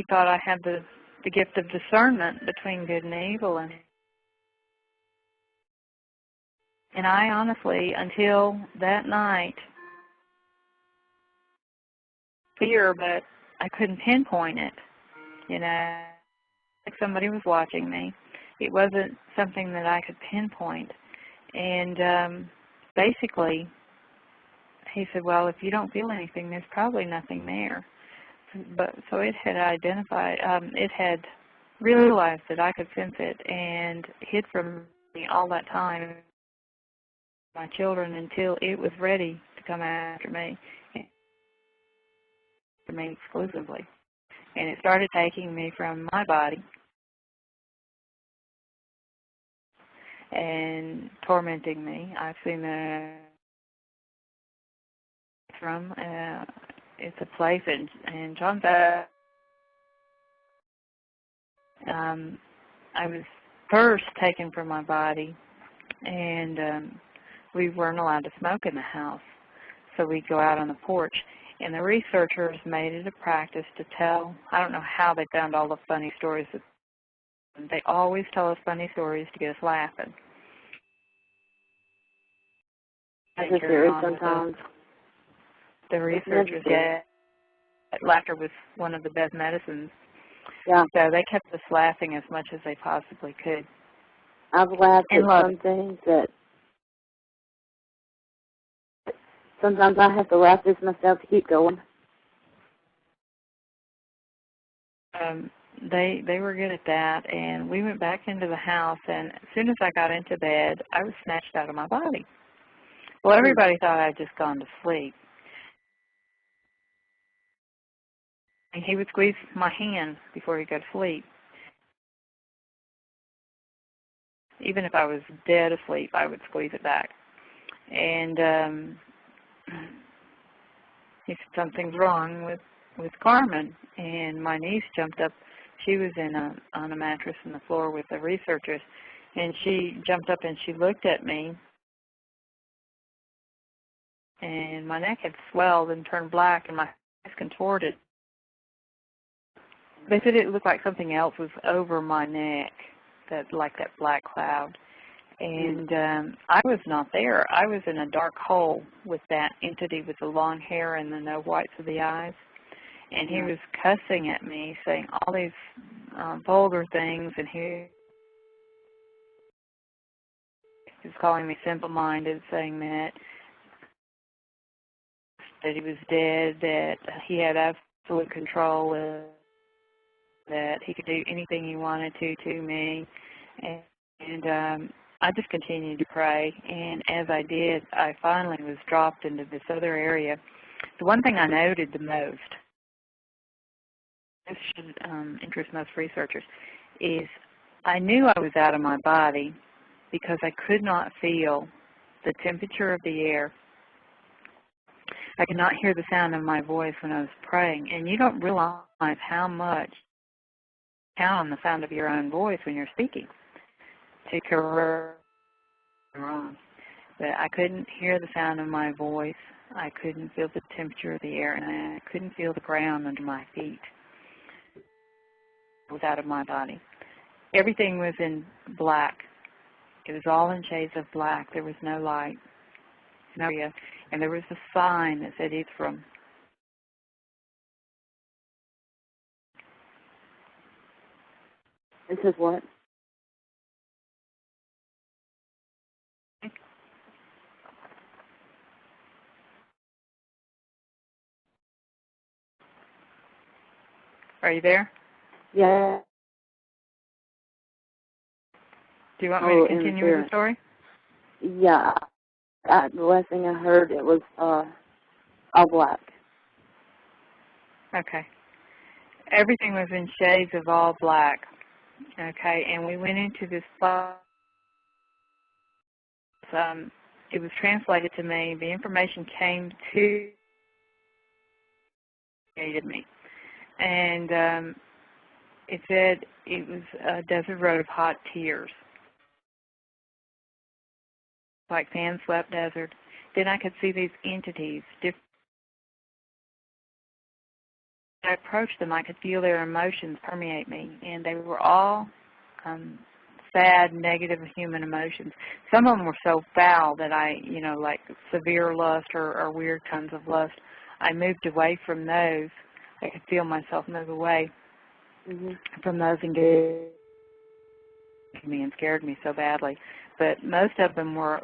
thought I had the gift of discernment between good and evil, and I honestly, until that night, fear, but I couldn't pinpoint it. Like somebody was watching me. It wasn't something that I could pinpoint." And basically, he said, "Well, if you don't feel anything, there's probably nothing there." But so it had identified, it had realized that I could sense it and hid from me all that time, my children, until it was ready to come after me exclusively. And it started taking me from my body and tormenting me. I've seen it's a place in John's. I was first taken from my body, and we weren't allowed to smoke in the house, so we'd go out on the porch. And the researchers made it a practice to tell. I don't know how they found all the funny stories. They always tell us funny stories to get us laughing. That's just serious sometimes. The researchers said laughter was one of the best medicines. Yeah. So they kept us laughing as much as they possibly could. I've laughed at some things that sometimes I have to laugh at myself to keep going. they were good at that, and we went back into the house, and as soon as I got into bed, I was snatched out of my body. Well, everybody thought I'd just gone to sleep. And he would squeeze my hand before he'd go to sleep. Even if I was dead asleep, I would squeeze it back. And he said, something's wrong with Carmen. And my niece jumped up. She was on a mattress on the floor with the researchers. And she jumped up and she looked at me. And my neck had swelled and turned black and my face contorted. They said it looked like something else was over my neck, like that black cloud. And I was not there. I was in a dark hole with that entity with the long hair and the no whites of the eyes. And he was cussing at me, saying all these vulgar things, and he was calling me simple-minded, saying that he was dead, that he had absolute control, that he could do anything he wanted to me. And I just continued to pray, and as I did, I finally was dropped into this other area. The one thing I noted the most, this should interest most researchers, is I knew I was out of my body because I could not feel the temperature of the air. I could not hear the sound of my voice when I was praying, and you don't realize how much you count on the sound of your own voice when you're speaking to correct wrong. But I couldn't hear the sound of my voice. I couldn't feel the temperature of the air, and I couldn't feel the ground under my feet. I was out of my body. Everything was in black. It was all in shades of black. There was no light. No area. And there was a sign that said Ephraim. It says what? Are you there? Yeah. Do you want me to continue with the story? Yeah. The last thing I heard, it was all black. Okay. Everything was in shades of all black. Okay, and we went into this box. It was translated to me. The information came to me. And it said it was a desert road of hot tears, like sand-swept desert. Then I could see these entities. I approached them, I could feel their emotions permeate me, and they were all sad, negative human emotions. Some of them were so foul that like severe lust or weird kinds of lust, I moved away from those. I could feel myself move away from those and get me and scared me so badly. But most of them were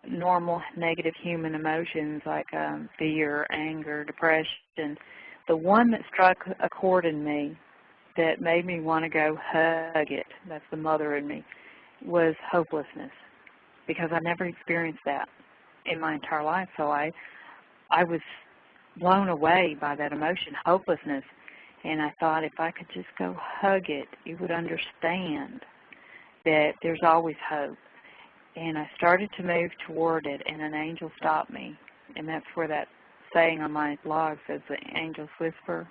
normal, negative human emotions like fear, anger, depression. The one that struck a chord in me that made me want to go hug it, that's the mother in me, was hopelessness, because I never experienced that in my entire life. So I was blown away by that emotion, hopelessness, and I thought if I could just go hug it, it would understand that there's always hope. And I started to move toward it, and an angel stopped me, and that's where that saying on my blog says the angel's whisper,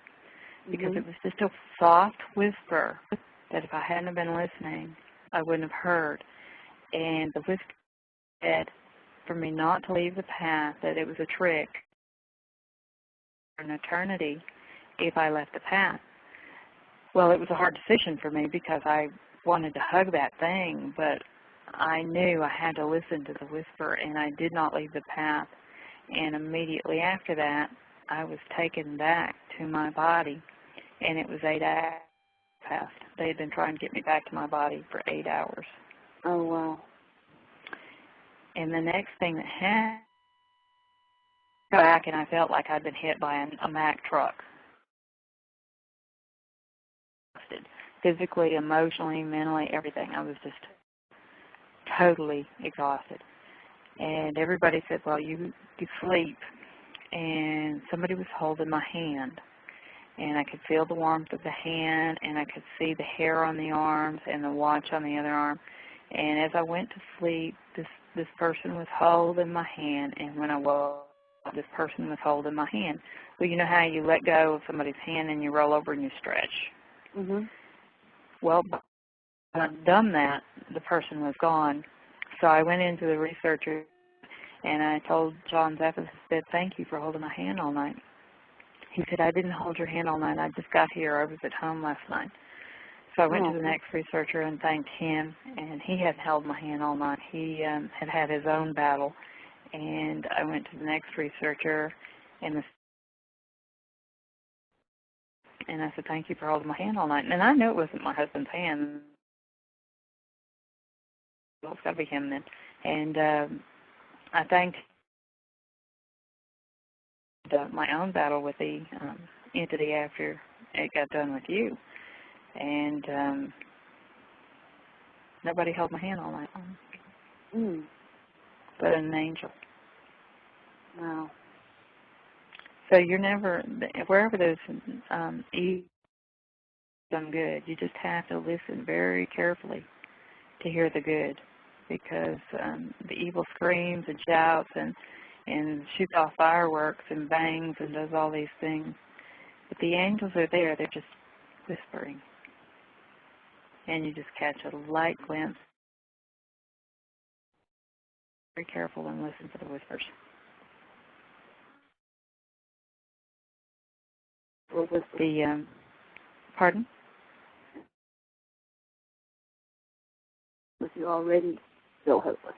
because it was just a soft whisper that if I hadn't been listening, I wouldn't have heard. And the whisper said for me not to leave the path, that it was a trick for an eternity if I left the path. Well, it was a hard decision for me because I wanted to hug that thing, but I knew I had to listen to the whisper, and I did not leave the path. And immediately after that, I was taken back to my body, and it was 8 hours past. They had been trying to get me back to my body for 8 hours. Oh, wow. And the next thing that happened, I got back, and I felt like I'd been hit by a Mack truck. exhausted, physically, emotionally, mentally, everything. I was just totally exhausted. And everybody said, well, you sleep. And somebody was holding my hand. And I could feel the warmth of the hand, and I could see the hair on the arms and the watch on the other arm. And as I went to sleep, this person was holding my hand, and when I woke up, this person was holding my hand. Well, you know how you let go of somebody's hand and you roll over and you stretch? Mm-hmm. Well, when I'd done that, the person was gone. So I went into the researcher, and I told John Zappis, I said, thank you for holding my hand all night. He said, I didn't hold your hand all night. I just got here. I was at home last night. So I went to the next researcher and thanked him, and he hadn't held my hand all night. He had had his own battle. And I went to the next researcher, and I said, thank you for holding my hand all night. And I knew it wasn't my husband's hand. Well, it's got to be him then. And I thanked my own battle with the entity after it got done with you. And nobody held my hand all night long. But an angel. Wow. So you're never, wherever there's evil, some good, you just have to listen very carefully to hear the good, because the evil screams and shouts and shoots off fireworks and bangs and does all these things. But the angels are there, they're just whispering. And you just catch a light glimpse. Very careful and listen to the whispers. What was the pardon? Was you already feel hopeless?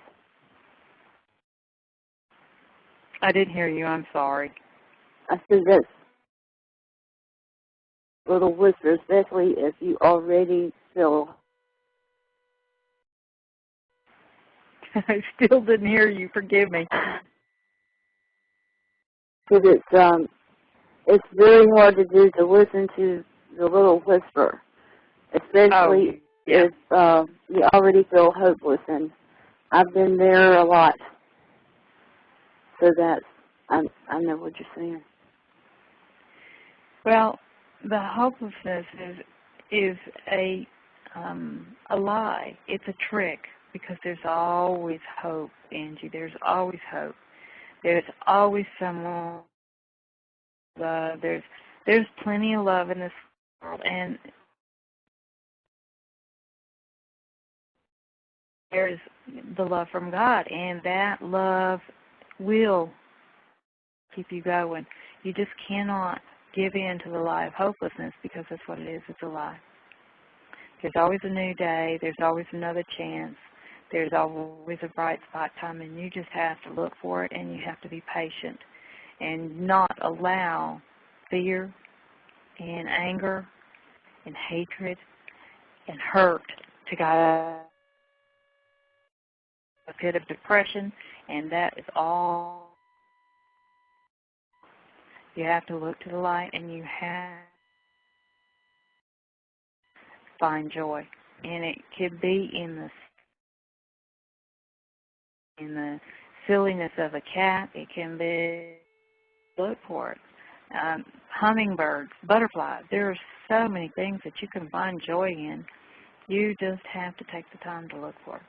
I didn't hear you. I'm sorry. I said that little whisper, especially if you already feel. I still didn't hear you. Forgive me. Because it's very hard to do, to listen to the little whisper, especially if you already feel hopeless. And I've been there a lot, so that's I know what you're saying. Well, the hopelessness is a lie. It's a trick, because there's always hope, Angie. There's always hope. There's always someone. There's plenty of love in this world, and there's the love from God, and that love will keep you going. You just cannot give in to the lie of hopelessness, because that's what it is. It's a lie. There's always a new day. There's always another chance. There's always a bright spot coming. You just have to look for it, and you have to be patient and not allow fear and anger and hatred and hurt to guide a pit of depression, and that is all. You have to look to the light, and you have to find joy. And it could be in the silliness of a cat. It can be, look for it. Hummingbirds, butterflies. There are so many things that you can find joy in. You just have to take the time to look for it,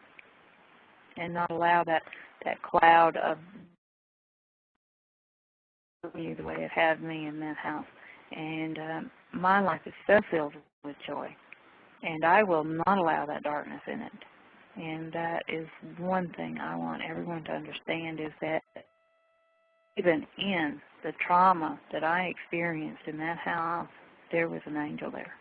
and not allow that cloud of you the way it had me in that house. And my life is so filled with joy, and I will not allow that darkness in it. And that is one thing I want everyone to understand, is that even in the trauma that I experienced in that house, there was an angel there.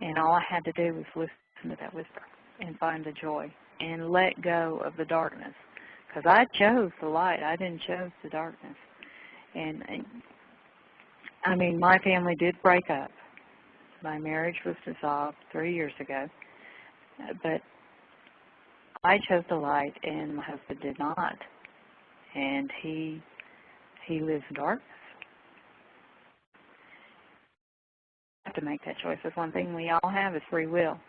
And all I had to do was listen to that whisper and find the joy and let go of the darkness. Because I chose the light. I didn't choose the darkness. And I mean, my family did break up. My marriage was dissolved 3 years ago. But I chose the light, and my husband did not. And he lives in darkness. to make that choice. That's one thing we all have is free will.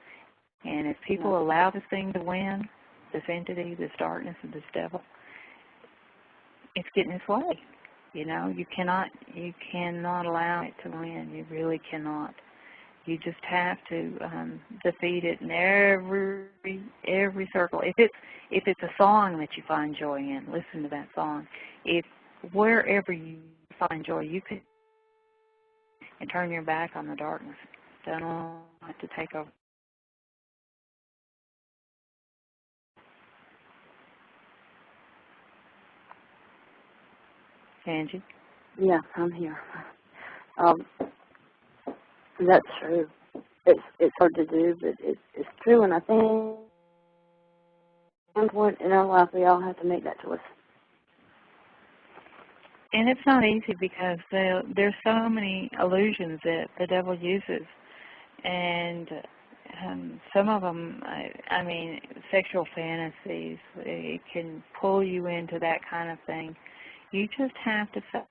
And if people allow this thing to win, this entity, this darkness, and this devil, it's getting its way. You know, you cannot allow it to win. You really cannot. You just have to defeat it in every circle. If it's a song that you find joy in, listen to that song. If wherever you find joy, you can and turn your back on the darkness. Don't have to take over. Angie? Yeah, I'm here. That's true. It's hard to do, but it's true, and I think at some point in our life we all have to make that choice. And it's not easy because there's so many illusions that the devil uses, and some of them, I mean, sexual fantasies, it can pull you into that kind of thing. You just have to say,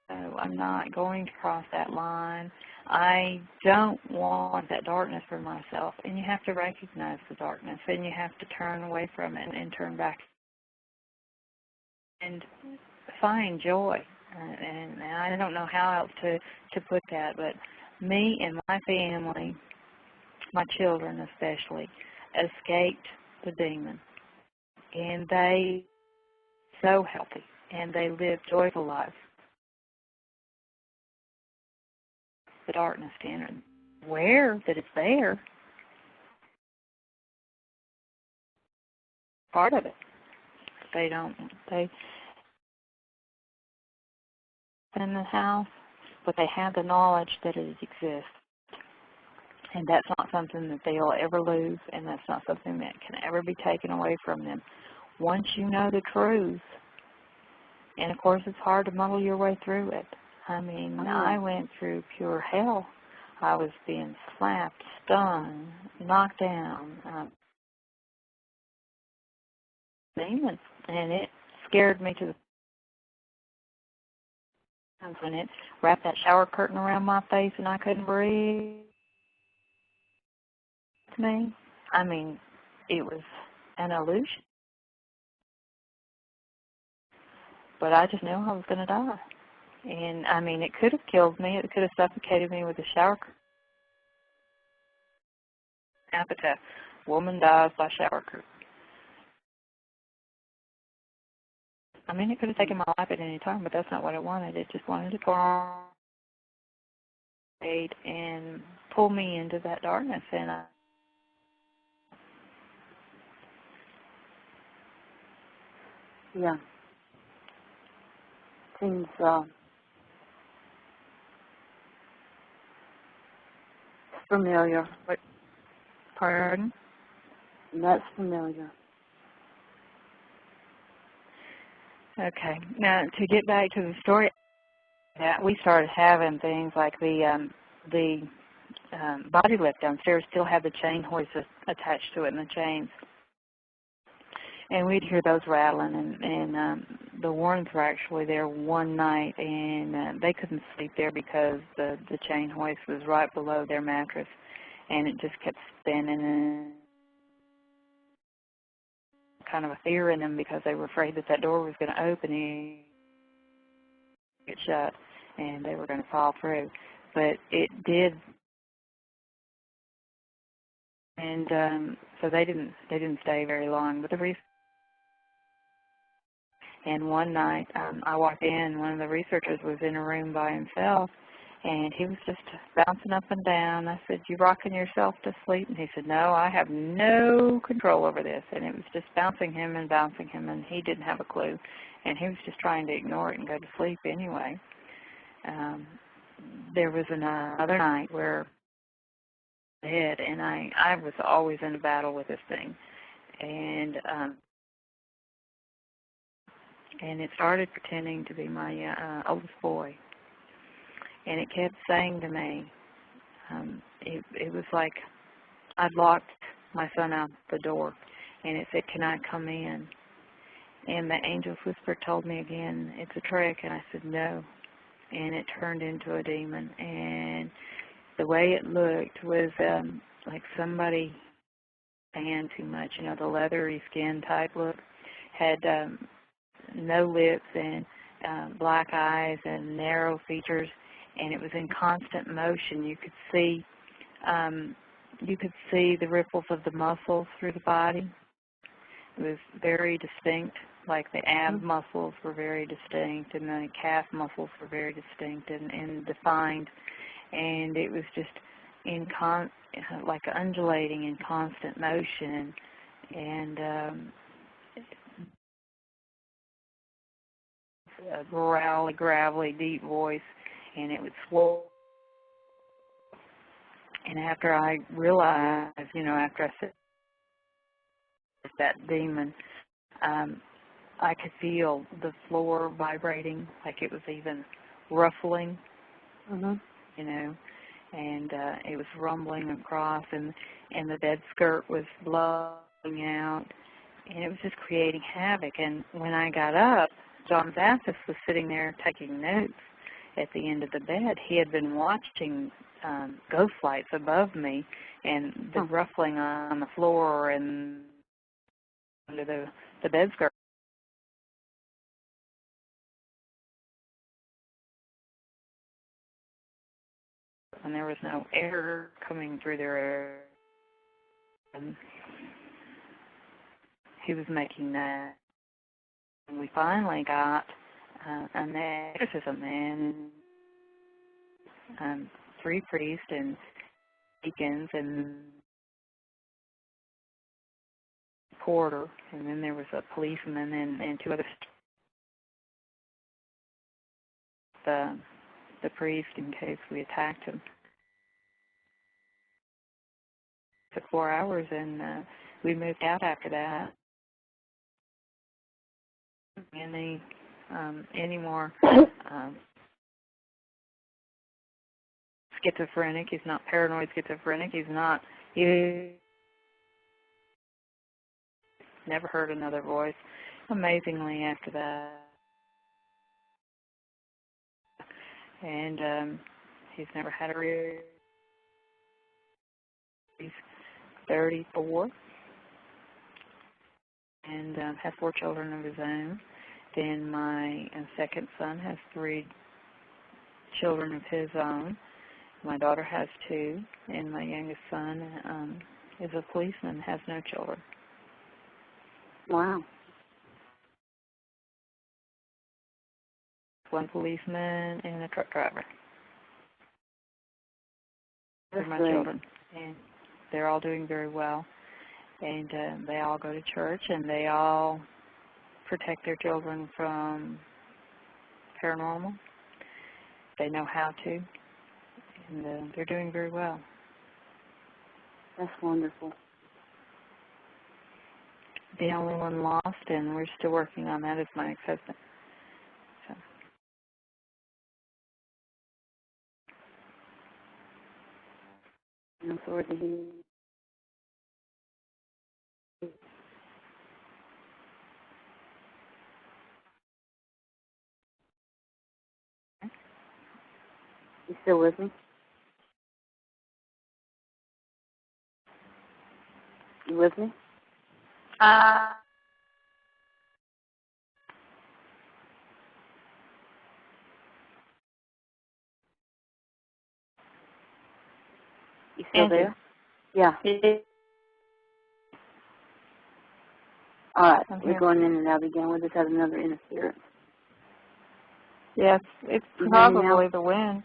oh, I'm not going to cross that line. I don't want that darkness for myself. And you have to recognize the darkness, and you have to turn away from it and turn back and find joy. And I don't know how else to put that, but me and my family, my children especially, escaped the demon. And they so healthy, and they live joyful lives. The darkness to enter. Aware that it's there, part of it. They in the house, but they have the knowledge that it exists. And that's not something that they'll ever lose, and that's not something that can ever be taken away from them. Once you know the truth, and of course it's hard to muddle your way through it. I mean, I went through pure hell. I was being slapped, stung, knocked down, demons, and it scared me to the when it wrapped that shower curtain around my face and I couldn't breathe. I mean, it was an illusion. But I just knew I was going to die. And, I mean, it could have killed me. It could have suffocated me with a shower curtain. Epitaph. Woman dies by shower curtain. I mean, it could have taken my life at any time, but that's not what it wanted. It just wanted to go and pull me into that darkness. And yeah. Seems familiar. What? Pardon? That's familiar. Okay. Now, to get back to the story, that we started having things like the body lift downstairs still had the chain hoist attached to it and the chains. And we'd hear those rattling, and the Warrens were actually there one night, and they couldn't sleep there because the chain hoist was right below their mattress, and it just kept spinning and kind of a fear in them because they were afraid that door was going to open and get shut, and they were going to fall through. But it did, and so they didn't stay very long. But and one night I walked in, one of the researchers was in a room by himself, and he was just bouncing up and down. I said, "You rocking yourself to sleep?" And he said, "No, I have no control over this." And it was just bouncing him, and he didn't have a clue. And he was just trying to ignore it and go to sleep anyway. There was another night where and I was always in a battle with this thing. And it started pretending to be my oldest boy. And it kept saying to me, it was like I'd locked my son out the door, and it said, "Can I come in?" And the angel's whisper told me again, "It's a trick," and I said, "No." And it turned into a demon, and the way it looked was like somebody tanned too much, you know, the leathery skin type look. Had no lips and black eyes and narrow features, and it was in constant motion. You could see the ripples of the muscles through the body. It was very distinct, like the ab muscles were very distinct and the calf muscles were very distinct and defined, and it was just like undulating in constant motion, and a growly, gravelly, deep voice, and it would swell. And after I realized, you know, after I said that demon, I could feel the floor vibrating, like it was even ruffling, you know, and it was rumbling across, and the bed skirt was blowing out, and it was just creating havoc. And when I got up, John Zaffis was sitting there taking notes at the end of the bed. He had been watching ghost lights above me and the ruffling on the floor and under the bed skirt. And there was no air coming through there. And he was making that. And we finally got an exorcism, and 3 priests and deacons and porter, and then there was a policeman and 2 others. The priest, in case we attacked him. It took 4 hours, and we moved out after that. Any more schizophrenic. He's not paranoid schizophrenic. He never heard another voice. Amazingly, after that. And he's never had a real. He's 34 and has 4 children of his own. Then my second son has 3 children of his own. My daughter has 2, and my youngest son is a policeman, has no children. Wow. 1 policeman and a truck driver. That's They're my great. children, and they're all doing very well. And they all go to church, and they all protect their children from paranormal. They know how to, and they're doing very well. That's wonderful. The only one lost, and we're still working on that, is my ex-husband. So. I'm sorry to hear. You still with me? You with me? You still there? Yeah. All right. We're going in and out again. We just had another interference. Yes, it's probably the wind.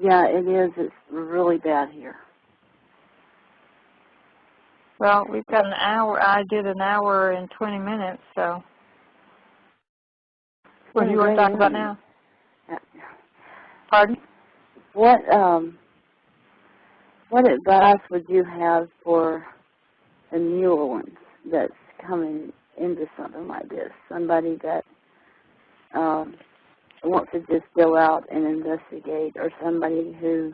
Yeah, it is. It's really bad here. Well, we've got an hour. I did an hour and 20 minutes, so. What do you want to talk about now? Pardon? What advice would you have for the newer ones that's coming into something like this? Somebody that wants to just go out and investigate, or somebody who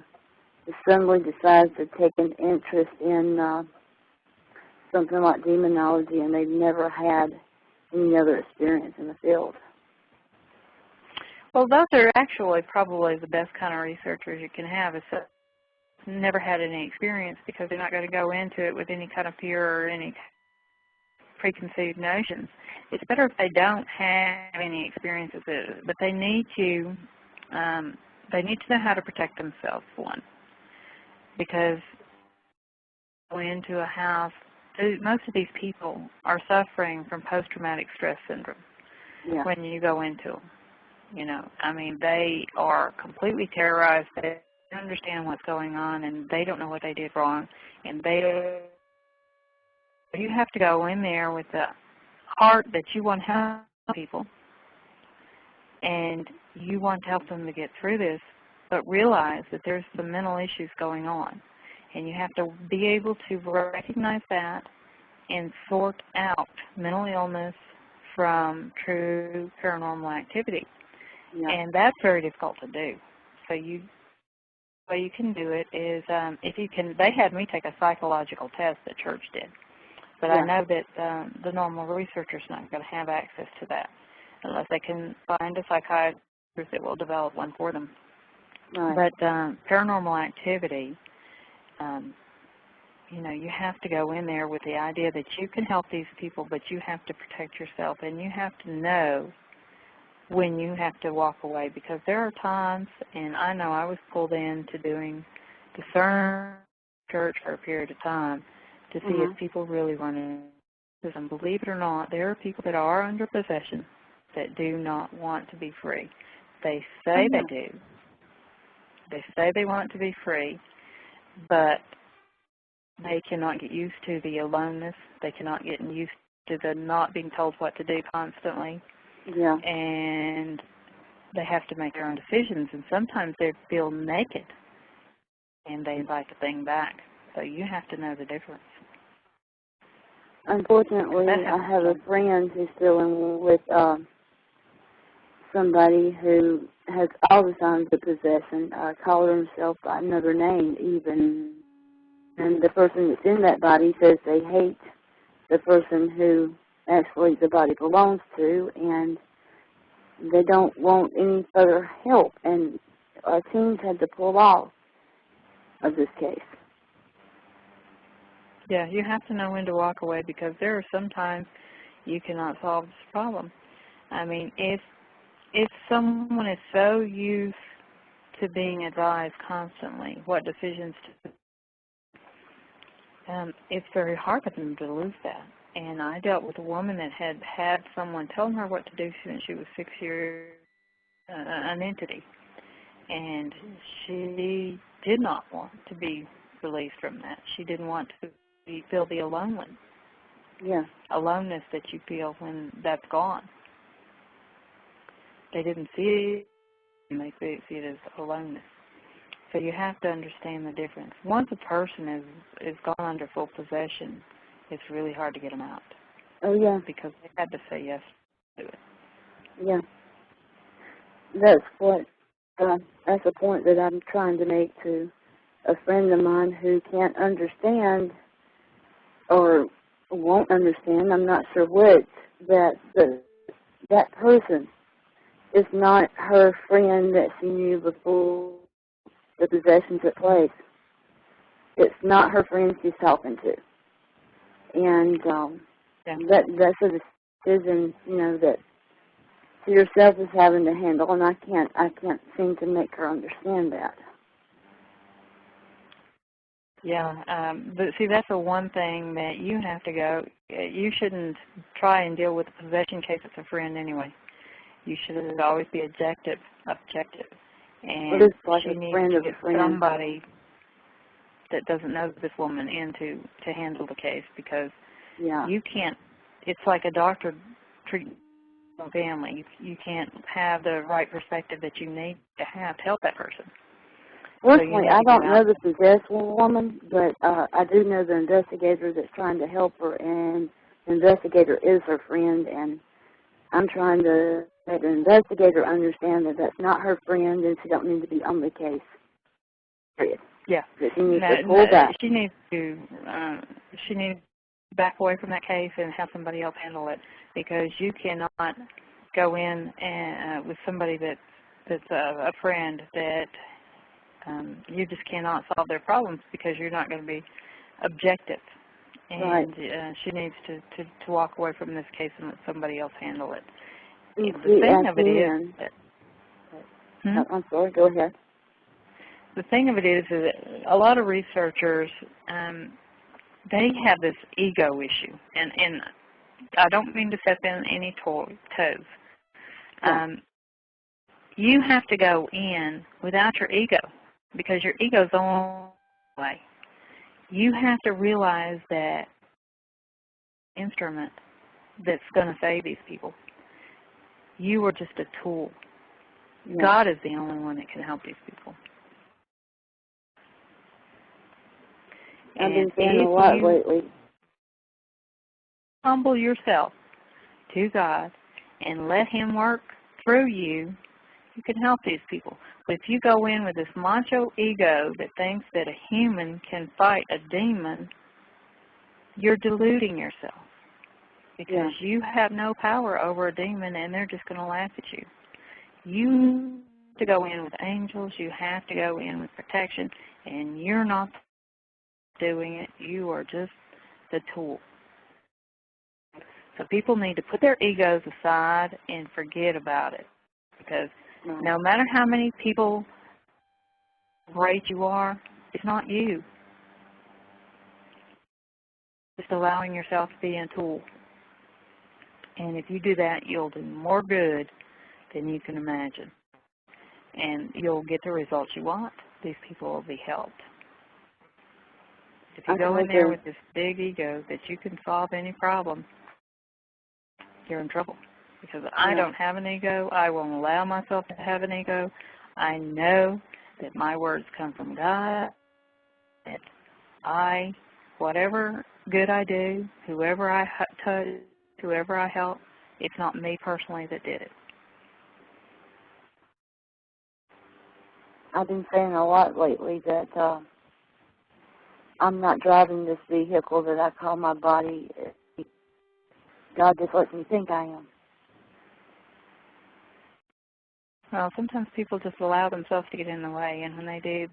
suddenly decides to take an interest in something like demonology and they've never had any other experience in the field? Well, those are actually probably the best kind of researchers you can have. Is never had any experience, because they're not going to go into it with any kind of fear or any preconceived notions. It's better if they don't have any experiences, but they need to know how to protect themselves, one, because going into a house, most of these people are suffering from post-traumatic stress syndrome when you go into them. You know, I mean, they are completely terrorized. They don't understand what's going on, and they don't know what they did wrong. And you have to go in there with the heart that you want to help people, and you want to help them to get through this, but realize that there's some mental issues going on. And you have to be able to recognize that and sort out mental illness from true paranormal activity. Yeah. And that's very difficult to do. So the way you can do it is, if you can, they had me take a psychological test that church did. But I know that the normal researcher's not going to have access to that unless they can find a psychiatrist that will develop one for them. Right. But paranormal activity, you know, you have to go in there with the idea that you can help these people, but you have to protect yourself, and you have to know when you have to walk away, because there are times, and I know I was pulled into doing discern church for a period of time to see if people really want to. And believe it or not, there are people that are under possession that do not want to be free. They say they do. They say they want to be free, but they cannot get used to the aloneness. They cannot get used to the not being told what to do constantly. Yeah. And they have to make their own decisions, and sometimes they feel naked, and they invite the thing back. So you have to know the difference. Unfortunately, I have a friend who's dealing with somebody who has all the signs of possession, called himself by another name even. And the person that's in that body says they hate the person who actually the body belongs to, and they don't want any further help. And our teams had to pull off of this case. Yeah, you have to know when to walk away, because there are some times you cannot solve this problem. I mean, if someone is so used to being advised constantly what decisions to it's very hard for them to lose that. And I dealt with a woman that had someone telling her what to do since she was 6 years, an entity. And she did not want to be released from that. She didn't want to feel the aloneness. Yeah. Aloneness that you feel when that's gone. They didn't see it, and they see it as aloneness. So you have to understand the difference. Once a person is gone under full possession, it's really hard to get them out. Oh, yeah. Because they had to say yes to it. Yeah. That's a point that I'm trying to make to a friend of mine who can't understand or won't understand, I'm not sure which, that person is not her friend that she knew before the possession took place. It's not her friend she's talking to. And that's a decision, you know, that she herself is having to handle, and I can't seem to make her understand that. Yeah, but see, that's the one thing that you have to go. You shouldn't try and deal with a possession case with a friend anyway. You should always be objective. And she needs to get somebody that doesn't know this woman in to handle the case, because you can't. It's like a doctor treating a family. You can't have the right perspective that you need to have to help that person. Personally, I don't know the possessed woman, but I do know the investigator that's trying to help her, and the investigator is her friend, and I'm trying to make the investigator understand that that's not her friend, and she don't need to be on the case. Period. Yeah. That she needs to pull back. She needs to back away from that case and have somebody else handle it, because you cannot go in with somebody that's a friend that You just cannot solve their problems because you're not going to be objective. And she needs to walk away from this case and let somebody else handle it. The thing of it is that, I'm sorry, go ahead. The thing of it is that a lot of researchers, they have this ego issue, and I don't mean to step in any toes. You have to go in without your ego because your ego's the only way. You have to realize that instrument that's going to save these people. You are just a tool. Yeah. God is the only one that can help these people. I've been saying a lot lately. Humble yourself to God and let Him work through you, you can help these people. But if you go in with this macho ego that thinks that a human can fight a demon, you're deluding yourself because you have no power over a demon and they're just going to laugh at you. You have to go in with angels. You have to go in with protection, and you're not doing it. You are just the tool. So people need to put their egos aside and forget about it because no matter how many people great you are, it's not you. Just allowing yourself to be a tool. And if you do that, you'll do more good than you can imagine. And you'll get the results you want. These people will be helped. If you go in there with this big ego that you can solve any problem, you're in trouble. Because I don't have an ego. I won't allow myself to have an ego. I know that my words come from God. That whatever good I do, whoever I touch, whoever I help, it's not me personally that did it. I've been saying a lot lately that I'm not driving this vehicle that I call my body. God just lets me think I am. Well, sometimes people just allow themselves to get in the way, and when they do,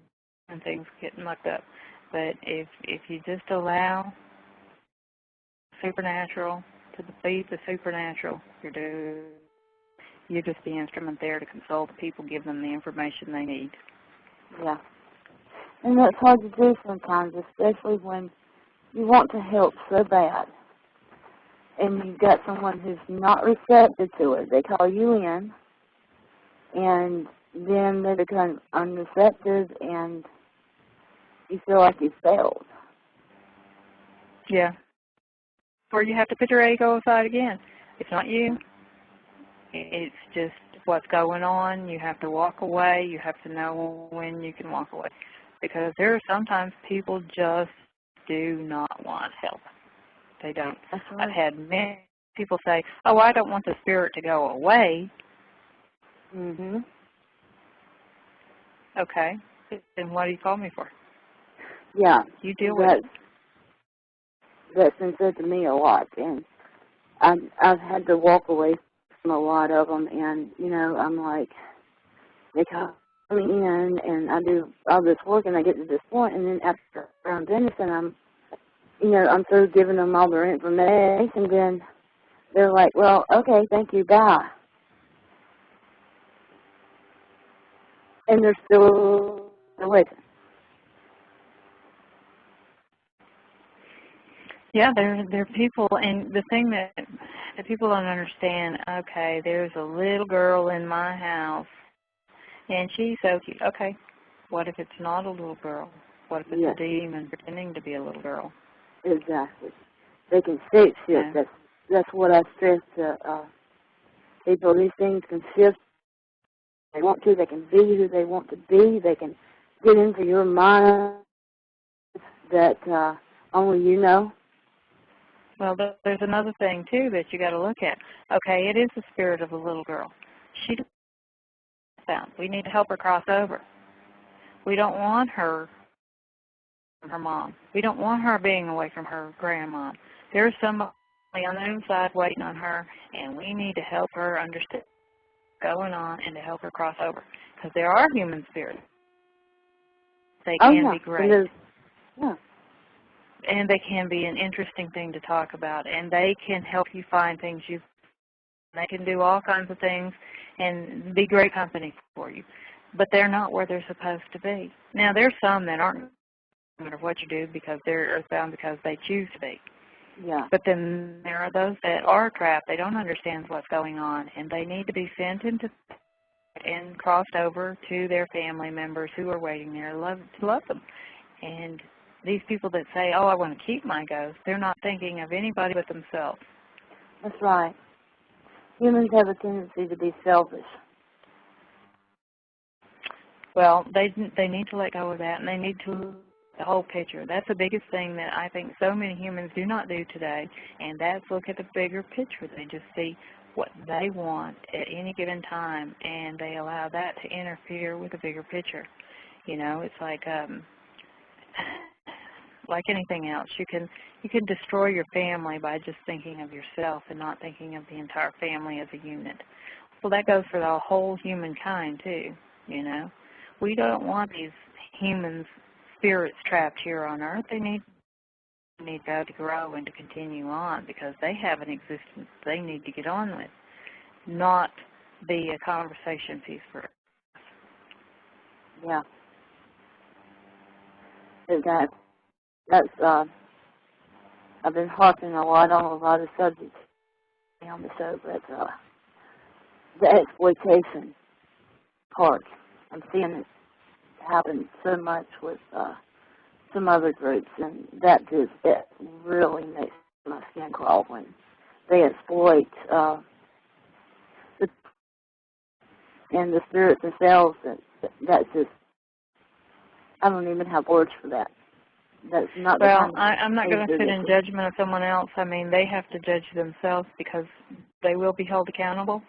and things get mucked up. But if you just allow supernatural to defeat the supernatural, you're just the instrument there to console the people, give them the information they need. Yeah. And that's hard to do sometimes, especially when you want to help so bad. And you've got someone who's not receptive to it. They call you in, and then they become unreceptive, and you feel like you failed. Yeah. Or you have to put your ego aside again. It's not you. It's just what's going on. You have to walk away. You have to know when you can walk away. Because there are sometimes people just do not want help. They don't. I've had many people say, oh, I don't want the spirit to go away. Mm-hmm. Okay. Then what do you call me for? Yeah. You deal with it. That's been said to me a lot. And I've had to walk away from a lot of them. And, you know, I'm like, they call me in, and I do all this work, and I get to this point, and then after I'm finished, and I'm through giving them all their information, then they're like, well, okay, thank you, bye. And they're still waiting. Yeah, they're people, and the thing that the people don't understand, okay, there's a little girl in my house, and she's so cute. Okay, what if it's not a little girl? What if it's a demon pretending to be a little girl? Exactly. They can shape shift. Yeah. That's what I stress to people. These things can shift. They want to. They can be who they want to be. They can get into your mind that only you know. Well, there's another thing, too, that you got to look at. Okay, it is the spirit of a little girl. She found. We need to help her cross over. We don't want her from her mom. We don't want her being away from her grandma. There's somebody on the inside waiting on her, and we need to help her understand what's going on and to help her cross over. Because there are human spirits They Oh, can yeah. be great. It is. Yeah. And they can be an interesting thing to talk about, and they can help you find things they can do all kinds of things and be great company for you. But they're not where they're supposed to be. Now, there's some that aren't, no matter what you do, because they're earthbound because they choose to be. Yeah. But then there are those that are trapped. They don't understand what's going on, and they need to be sent into and crossed over to their family members who are waiting there to love them. And these people that say, oh, I want to keep my ghost, they're not thinking of anybody but themselves. That's right. Humans have a tendency to be selfish. Well, they need to let go of that, and they need to look at the whole picture. That's the biggest thing that I think so many humans do not do today, and that's look at the bigger picture. They just see what they want at any given time, and they allow that to interfere with the bigger picture. You know, it's like anything else. You can destroy your family by just thinking of yourself and not thinking of the entire family as a unit. Well, that goes for the whole humankind too, you know. We don't want these humans, spirits trapped here on Earth. They need God to grow and to continue on because they have an existence they need to get on with, not be a conversation piece for us. Yeah. That's I've been harping a lot on a lot of subjects on the show, but the exploitation part, I'm seeing it happen so much with some other groups, and it really makes my skin crawl when they exploit the spirits themselves. That's just, I don't even have words for that. That's not. Well, I'm not going to sit in judgment of someone else. I mean, they have to judge themselves because they will be held accountable.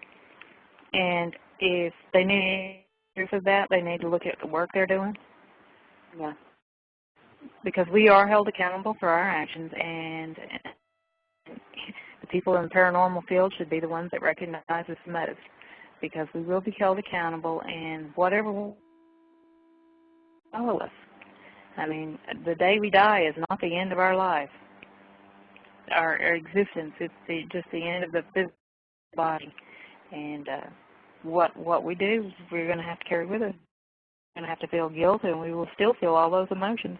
And if they need proof of that, they need to look at the work they're doing. Yeah. Because we are held accountable for our actions, and the people in the paranormal field should be the ones that recognize this most, because we will be held accountable, and whatever will follow us. I mean, the day we die is not the end of our life, our existence. It's just the end of the physical body. And what we do, we're going to have to carry with us. We're going to have to feel guilt, and we will still feel all those emotions.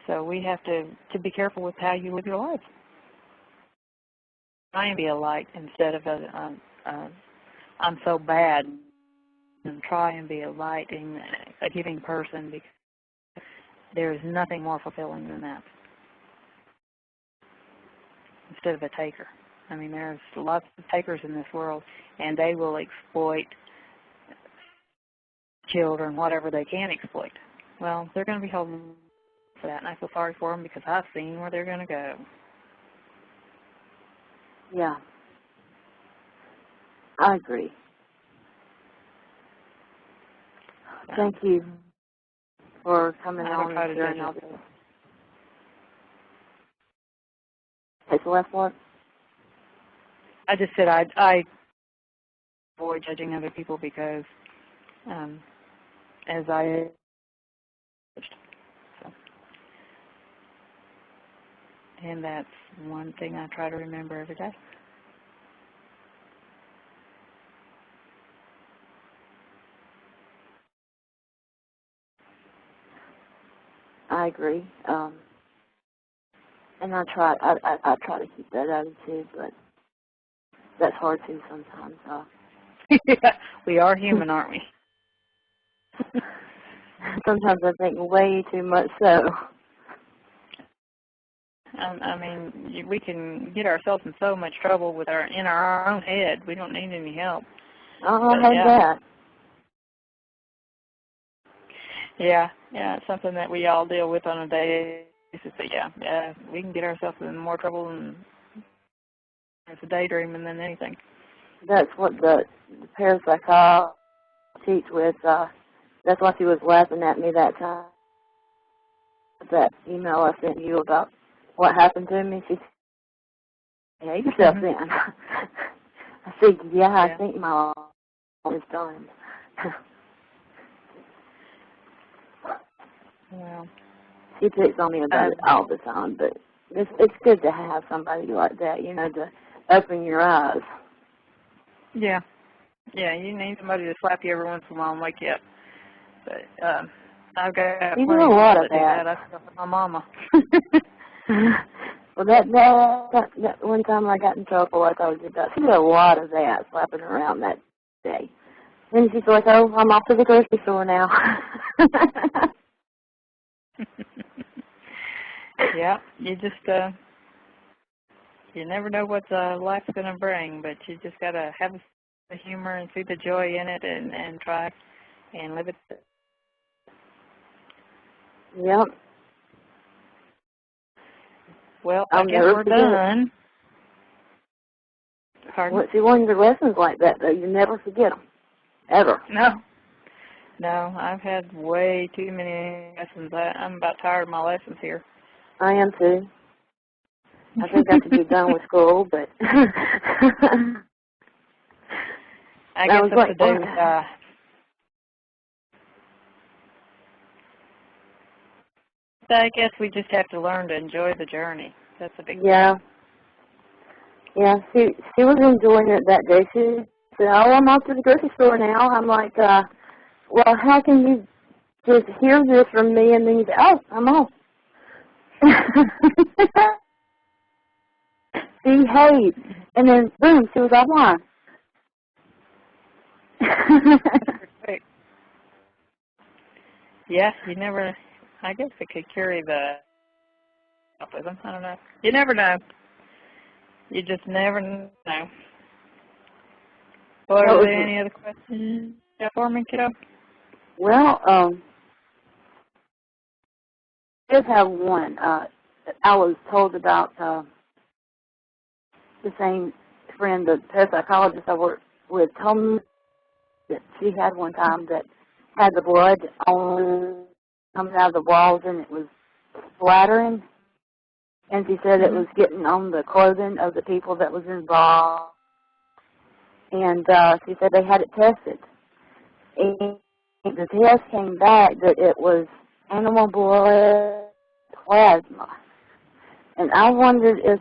So we have to be careful with how you live your life. Try and be a light instead of I'm so bad. And try and be a light and a giving person, because there is nothing more fulfilling than that, instead of a taker. I mean, there's lots of takers in this world, and they will exploit children, whatever they can exploit. Well, they're going to be held for that, and I feel sorry for them because I've seen where they're going to go. Yeah. I agree. Thank you for coming on and sharing all this. It's the last one. I just said I avoid judging other people because as I so. And that's one thing I try to remember every day. I agree. And I try to keep that attitude, but that's hard too sometimes. Yeah, we are human, aren't we? Sometimes I think way too much so. I mean, we can get ourselves in so much trouble in our own head. We don't need any help. Oh, I had that. Yeah, it's something that we all deal with on a daily basis. But yeah, we can get ourselves in more trouble than it's a daydreaming than anything. That's what the parapsychologist teach with. That's why she was laughing at me that time. That email I sent you about what happened to me. She said, "Yeah, yourself then." I said, "Yeah, I think my life is done." Well, she picks on me about it all the time, but it's good to have somebody like that, you know, to open your eyes. yeah. Yeah, you need somebody to slap you every once in a while and wake you up. But I've got You plenty do a of lot people of that do that. that. I feel like my mama. Well, that one time I got in trouble, I told you about, she did a lot of that, slapping around that day. Then she's like, oh, I'm off to the grocery store now. Yeah, you just, you never know what life's going to bring, but you just got to have the humor and see the joy in it and try and live it. Yep. Well, I guess we're done. Pardon? Well, see, one of the lessons like that, though, you never forget them, ever. No, I've had way too many lessons. I'm about tired of my lessons here. I am, too. I think I should be done with school, but... I guess that's the day we die. I guess we just have to learn to enjoy the journey. That's a big thing. Yeah, she was enjoying it that day. She said, oh, I'm off to the grocery store now. I'm like, well, how can you just hear this from me and then you say, oh, I'm off. Behave. And then, boom, she was offline. Yeah, you never, I guess it could carry the up with them. I don't know. You never know. You just never know. Well, are there any other questions for me, kiddo? Well, I did have one. I was told about the same friend, the parapsychologist I worked with, told me that she had one time that had the blood coming out of the walls and it was splattering. And she said it was getting on the clothing of the people that was involved. And she said they had it tested. And the test came back that it was animal blood plasma. And I wondered if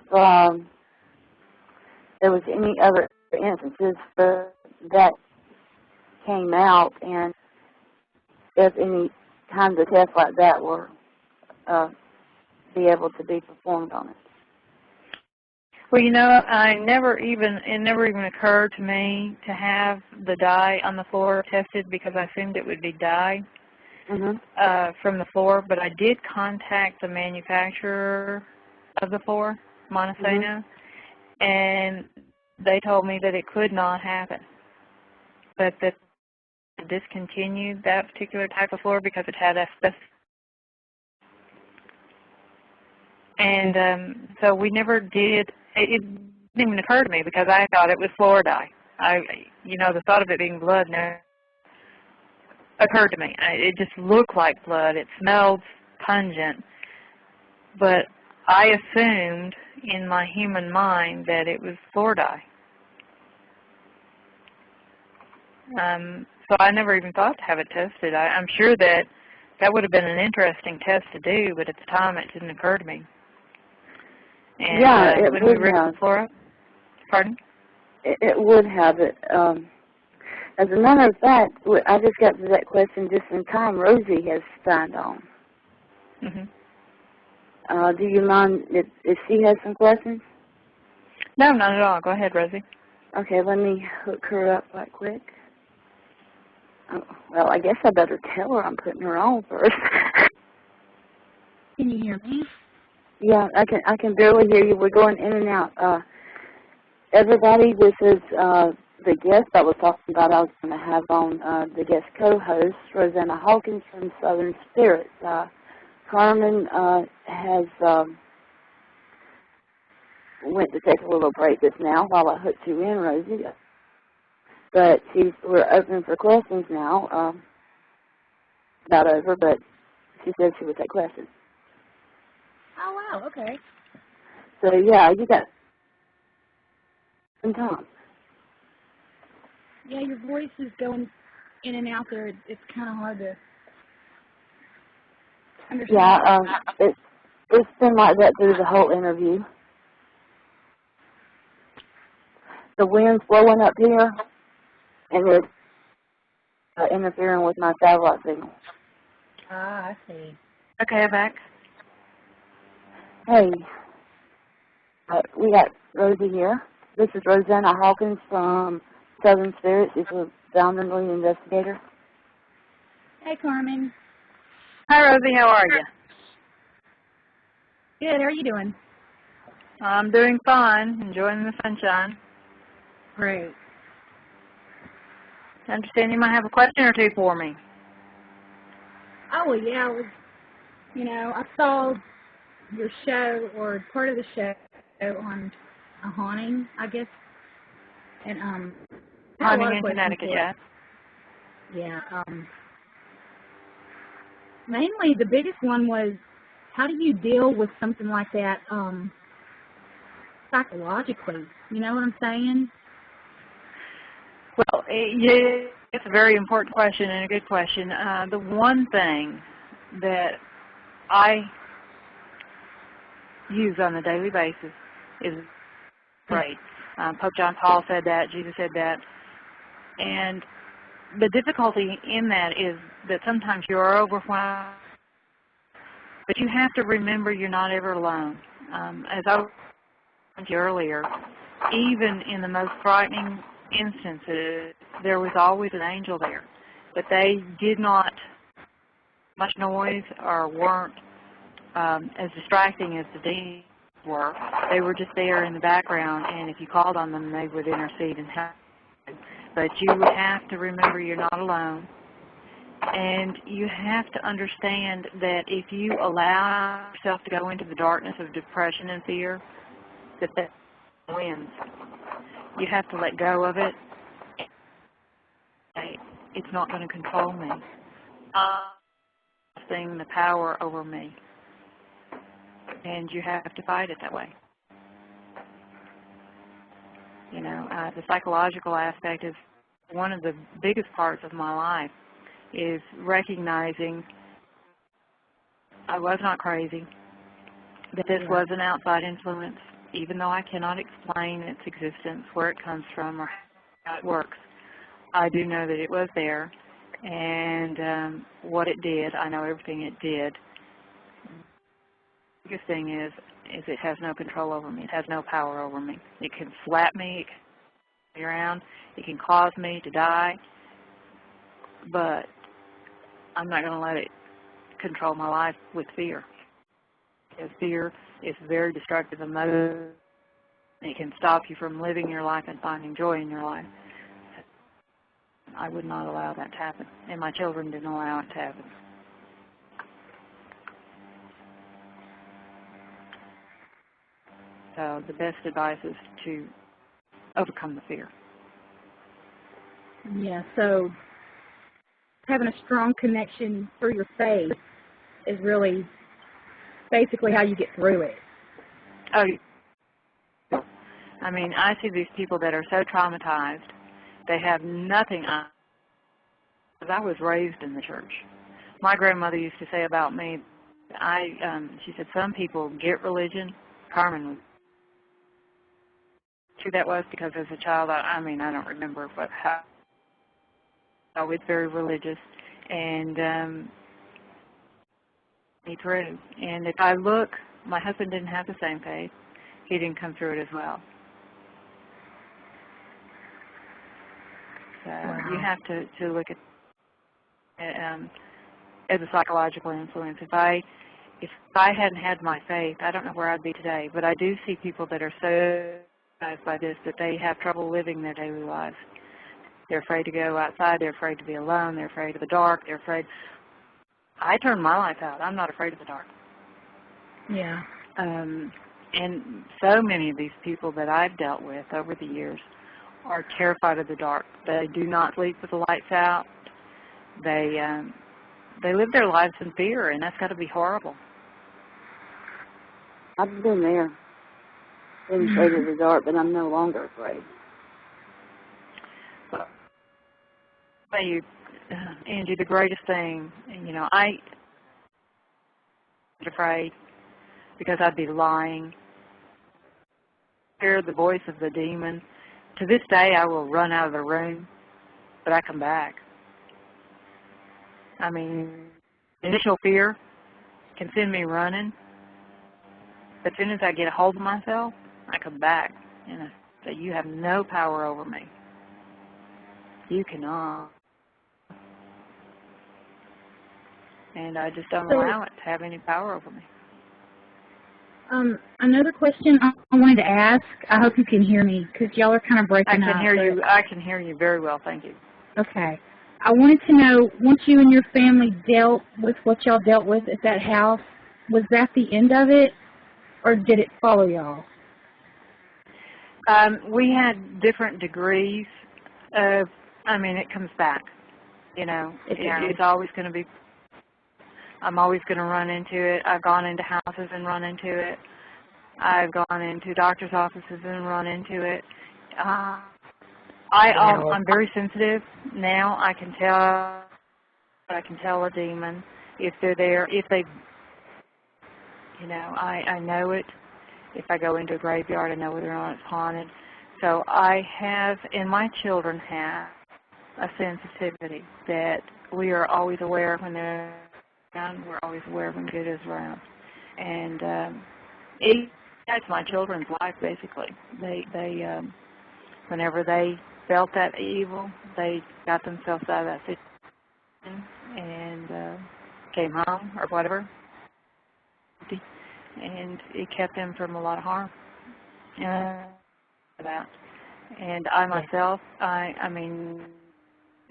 there was any other instances that came out and if any kinds of tests like that were be able to be performed on it. Well, you know, it never even occurred to me to have the dye on the floor tested because I assumed it would be dye from the floor. But I did contact the manufacturer of the floor, Montesano, and they told me that it could not happen, but that they discontinued that particular type of floor because it had asbestos. And so we never did, it didn't even occur to me because I thought it was floor dye. The thought of it being blood never occurred to me. It just looked like blood. It smelled pungent. But I assumed in my human mind that it was floor dye. So I never even thought to have it tested. I'm sure that would have been an interesting test to do, but at the time it didn't occur to me. And it when would we ripped have. the floor up, pardon? It would have it. As a matter of fact, I just got to that question just in time. Rosie has signed on. Do you mind if she has some questions? No, not at all. Go ahead, Rosie. Okay, let me hook her up right quick. Oh, well, I guess I better tell her I'm putting her on first. Can you hear me? Yeah, I can barely hear you. We're going in and out. Everybody, this is the guest I was talking about. I was going to have on the guest co-host, Rosanna Hawkins from Southern Spirits. Carmen has went to take a little break just now while I hooked you in, Rosie. But we're open for questions now. About over, but she said she would take questions. Oh, wow, okay. So, yeah, you got some time. Yeah, your voice is going in and out there. It's kind of hard to Yeah, it's been like that through the whole interview. The wind's blowing up here, and it's interfering with my satellite signal. Ah, I see. Okay, I'm back. Hey, we got Rosie here. This is Rosanna Hawkins from Southern Spirits. She's a Boundary investigator. Hey, Carmen. Hi, Rosie. How are you? Good. How are you doing? I'm doing fine. Enjoying the sunshine. Great. I understand you might have a question or two for me. Oh, well, yeah. I saw your show or part of the show on a haunting, I guess. And Haunting in Connecticut, yeah. Yeah. Mainly, the biggest one was, how do you deal with something like that psychologically? You know what I'm saying? Well, yeah, it's a very important question and a good question. The one thing that I use on a daily basis is pray. Pope John Paul said that, Jesus said that. And the difficulty in that is that sometimes you're overwhelmed, but you have to remember you're not ever alone. As I mentioned earlier, even in the most frightening instances, there was always an angel there, but they did not much noise or weren't as distracting as the demons were. They were just there in the background, and if you called on them, they would intercede and help. But you have to remember you're not alone, and you have to understand that if you allow yourself to go into the darkness of depression and fear, that wins. You have to let go of it. It's not going to control me. The power over me. And you have to fight it that way. You know, the psychological aspect is one of the biggest parts of my life, is recognizing I was not crazy, that this was an outside influence, even though I cannot explain its existence, where it comes from, or how it works. I do know that it was there, and what it did, I know everything it did. The biggest thing is it has no control over me. It has no power over me. It can slap me, it can me around, it can cause me to die, but I'm not going to let it control my life with fear. Because fear is very destructive emotion. It can stop you from living your life and finding joy in your life. I would not allow that to happen, and my children didn't allow it to happen. So the best advice is to overcome the fear. Yeah, so having a strong connection through your faith is really basically how you get through it. Oh, I mean, I see these people that are so traumatized, they have nothing on. Because I was raised in the church. My grandmother used to say about me, she said, some people get religion. Carmen was. True that was, because as a child, I don't remember how. I was very religious, and me through. And if I look, my husband didn't have the same faith. He didn't come through it as well. So you have to look at as a psychological influence. If I hadn't had my faith, I don't know where I'd be today. But I do see people that are so by this that they have trouble living their daily lives. They're afraid to go outside. They're afraid to be alone. They're afraid of the dark. They're afraid. I turned my life out. I'm not afraid of the dark. Yeah. And so many of these people that I've dealt with over the years are terrified of the dark. They do not sleep with the lights out. They live their lives in fear, and that's got to be horrible. I've been there. Been afraid of the dark, but I'm no longer afraid. Well, Angie, the greatest thing, afraid because I'd be lying. Hear the voice of the demon. To this day, I will run out of the room, but I come back. I mean, initial fear can send me running, but as soon as I get a hold of myself, I come back and I say, you have no power over me. You cannot. And I just don't allow it to have any power over me. Another question I wanted to ask. I hope you can hear me because y'all are kind of breaking up. I can hear you very well, thank you. Okay. I wanted to know, once you and your family dealt with what y'all dealt with at that house, was that the end of it, or did it follow y'all? We had different degrees of, it comes back. It's always going to be, I'm always going to run into it. I've gone into houses and run into it. I've gone into doctor's offices and run into it. I'm very sensitive now. I can tell a demon if they're there. If they, I know it. If I go into a graveyard, I know whether or not it's haunted. So I have, and my children have, a sensitivity that we are always aware when they're around. We're always aware when good is around. And that's my children's life, basically. They whenever they felt that evil, they got themselves out of that situation and came home or whatever. And it kept them from a lot of harm. And I myself, I mean,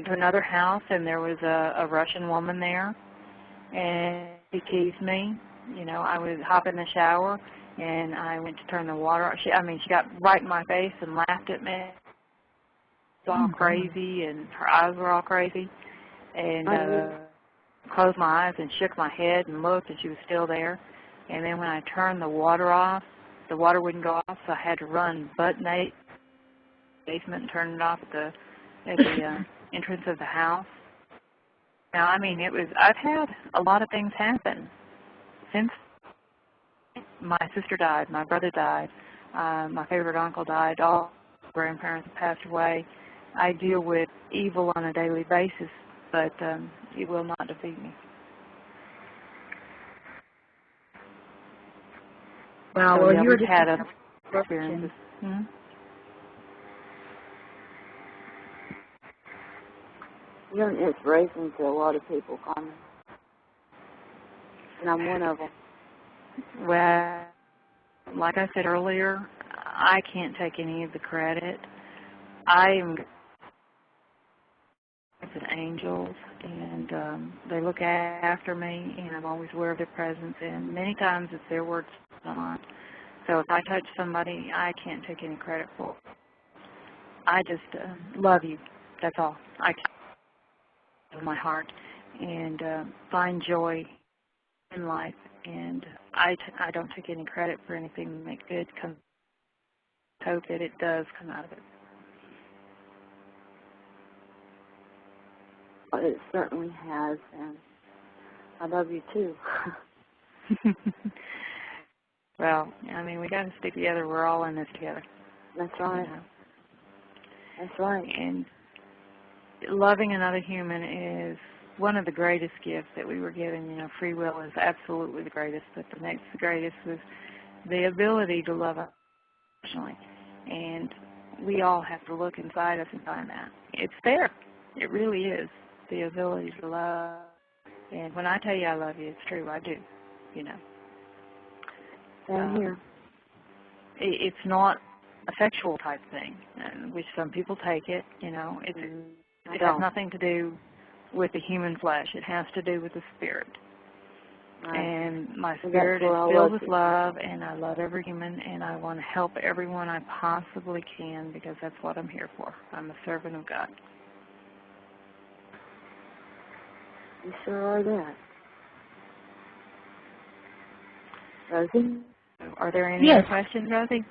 to another house, and there was a Russian woman there, and she teased me. I would hop in the shower, and I went to turn the water on. She got right in my face and laughed at me. It was all crazy, and her eyes were all crazy. And closed my eyes and shook my head and looked, and she was still there. And then when I turned the water off, the water wouldn't go off, so I had to run butt naked to the basement and turn it off at the entrance of the house. Now, I've had a lot of things happen since my sister died, my brother died, my favorite uncle died, all grandparents have passed away. I deal with evil on a daily basis, but it will not defeat me. Well, you just had experiences. You're an inspiration to a lot of people, Carmen. And I'm one of them. Well, like I said earlier, I can't take any of the credit. I am angels, and they look after me, and I'm always aware of their presence, and many times it's their words not. So if I touch somebody, I can't take any credit for it. I just love you. That's all. I can with my heart and find joy in life, and I don't take any credit for anything that makes good come. Hope that it does come out of it. It certainly has, and I love you too. Well, we got to stick together. We're all in this together. That's right. That's right. And loving another human is one of the greatest gifts that we were given. Free will is absolutely the greatest, but the next greatest was the ability to love unconditionally. And we all have to look inside us and find that. It's there. It really is. The ability to love. And when I tell you I love you, it's true. I do. Same here. It's not a sexual type thing, which some people take it. It has nothing to do with the human flesh. It has to do with the spirit. Right. And my spirit is filled with love, and I love every human, and I want to help everyone I possibly can because that's what I'm here for. I'm a servant of God. You sure are that. Rosie? Are there any other questions, Rosie?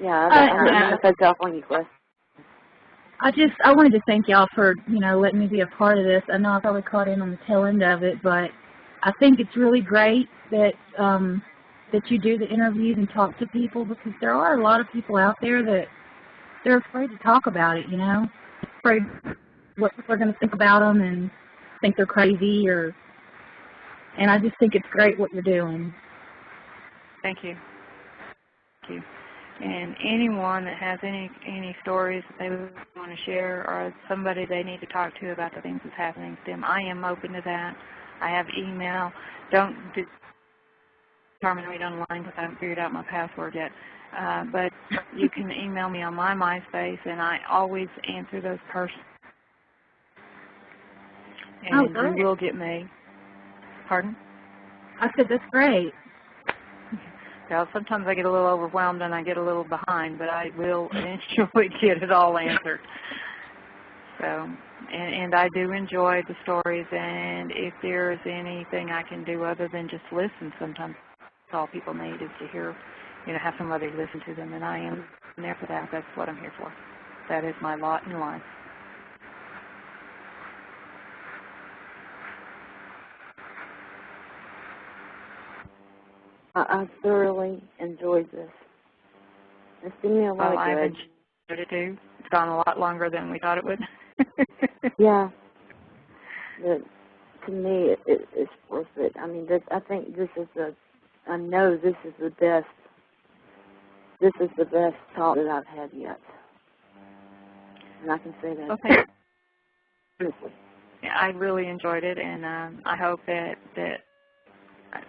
Yeah, I don't catch off on your question. I wanted to thank y'all for, letting me be a part of this. I know I probably caught in on the tail end of it, but I think it's really great that that you do the interviews and talk to people, because there are a lot of people out there that they're afraid to talk about it, you know, afraid what people are going to think about them and think they're crazy, and I just think it's great what you're doing. Thank you. Thank you. And anyone that has any stories that they want to share, or somebody they need to talk to about the things that's happening to them, I am open to that. I have email. Don't do Carmen read online because I haven't figured out my password yet. But you can email me on my MySpace, and I always answer those persons. And you will get me. Pardon? I said, that's great. Well, sometimes I get a little overwhelmed and I get a little behind, but I will eventually get it all answered. So, and I do enjoy the stories, and if there's anything I can do other than just listen, sometimes that's all people need is to hear, you know, have somebody listen to them, and I am there for that. That's what I'm here for. That is my lot in life. I thoroughly enjoyed this. It's given me a lot of good. I've enjoyed it too. It's gone a lot longer than we thought it would. Yeah. To me, it's worth it. I mean, I think this is I know this is the best. This is the best talk that I've had yet. And I can say that. Okay. Honestly. Yeah, I really enjoyed it, and I hope that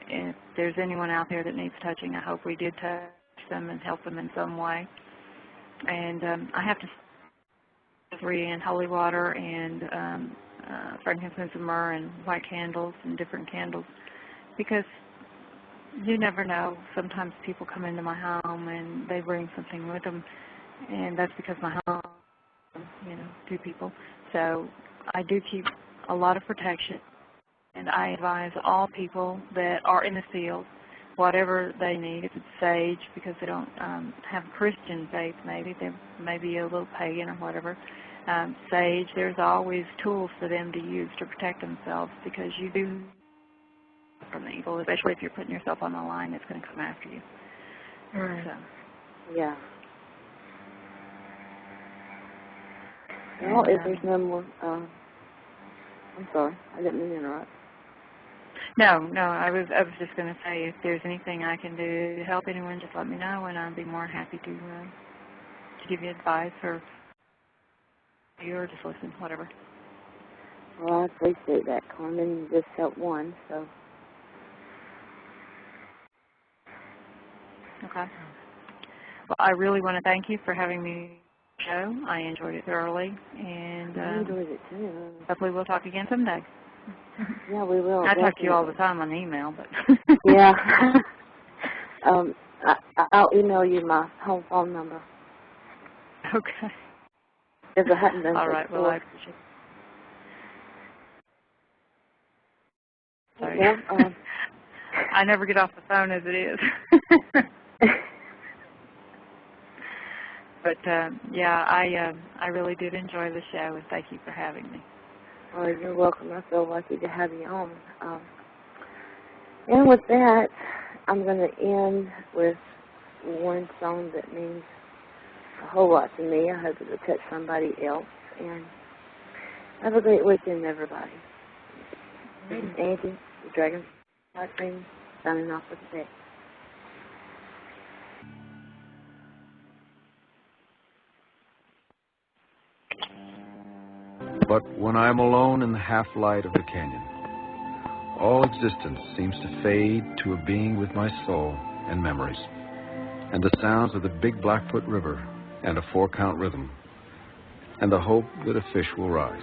if there's anyone out there that needs touching, I hope we did touch them and help them in some way. And I have to three in holy water and frankincense and myrrh and white candles and different candles, because you never know. Sometimes people come into my home and they bring something with them, and that's because my home, you know, two people. So I do keep a lot of protection. And I advise all people that are in the field, whatever they need, if it's sage, because they don't have Christian faith, maybe they may be a little pagan or whatever. Sage, there's always tools for them to use to protect themselves, because you do from the evil, especially if you're putting yourself on the line, it's going to come after you. Right. So. Yeah. Well, if there's no more, I'm sorry, I didn't mean to interrupt. No, I was just going to say, if there's anything I can do to help anyone, just let me know, and I'd be more happy to give you advice or just listen, whatever. Well, I appreciate that, Carmen. You just helped one, so. Okay. Well, I really want to thank you for having me on the show. I enjoyed it thoroughly, and I enjoyed it too. Hopefully we'll talk again someday. Yeah, we will. I talk to you all the time on email, but yeah. I'll email you my home phone number. Okay. If it hadn't been all right. Well, I appreciate it. Sorry. Yeah, I never get off the phone as it is. But yeah, I really did enjoy the show, and thank you for having me. Oh, you're welcome. I feel lucky to have you on. And with that, I'm going to end with one song that means a whole lot to me. I hope it will touch somebody else. And have a great weekend, everybody. This is Angie, the Dragonfly, signing off for today. But when I am alone in the half-light of the canyon, all existence seems to fade to a being with my soul and memories, and the sounds of the big Blackfoot River and a 4-count rhythm, and the hope that a fish will rise.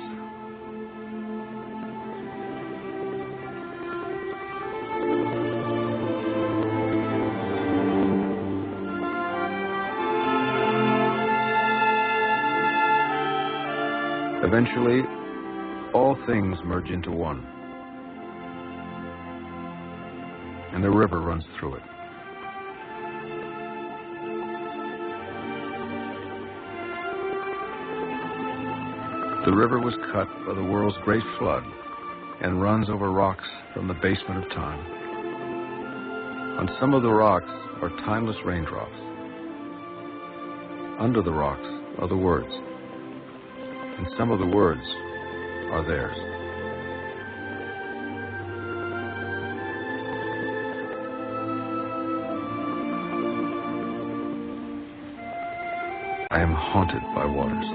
Eventually, all things merge into one, and the river runs through it. The river was cut by the world's great flood and runs over rocks from the basement of time. On some of the rocks are timeless raindrops. Under the rocks are the words, and some of the words are theirs. I am haunted by waters.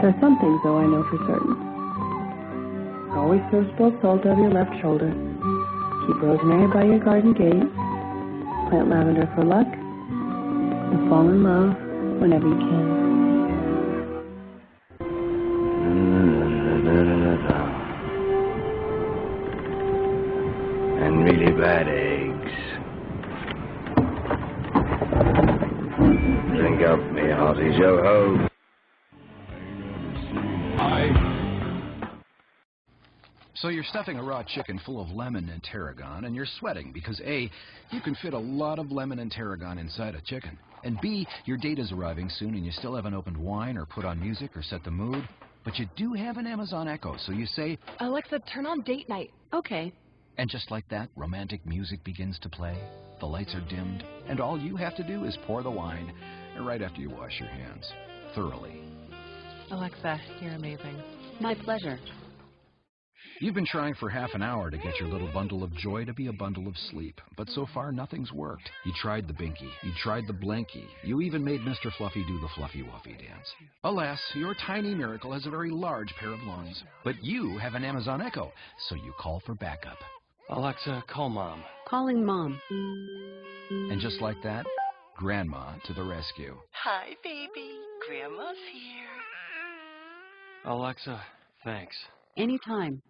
There are some things, though, I know for certain. Always throw spilled salt over your left shoulder. Keep rosemary by your garden gate. Plant lavender for luck. And fall in love whenever you can. And really bad eggs. Drink up, me hearty yo-ho. So you're stuffing a raw chicken full of lemon and tarragon, and you're sweating because A, you can fit a lot of lemon and tarragon inside a chicken, and B, your date is arriving soon and you still haven't opened wine or put on music or set the mood, but you do have an Amazon Echo, so you say, Alexa, turn on date night. Okay. And just like that, romantic music begins to play, the lights are dimmed, and all you have to do is pour the wine right after you wash your hands, thoroughly. Alexa, you're amazing. My pleasure. You've been trying for half an hour to get your little bundle of joy to be a bundle of sleep, but so far nothing's worked. You tried the binky, you tried the blanky, you even made Mr. Fluffy do the Fluffy Wuffy dance. Alas, your tiny miracle has a very large pair of lungs, but you have an Amazon Echo, so you call for backup. Alexa, call Mom. Calling Mom. And just like that, Grandma to the rescue. Hi, baby. Grandma's here. Alexa, thanks. Anytime.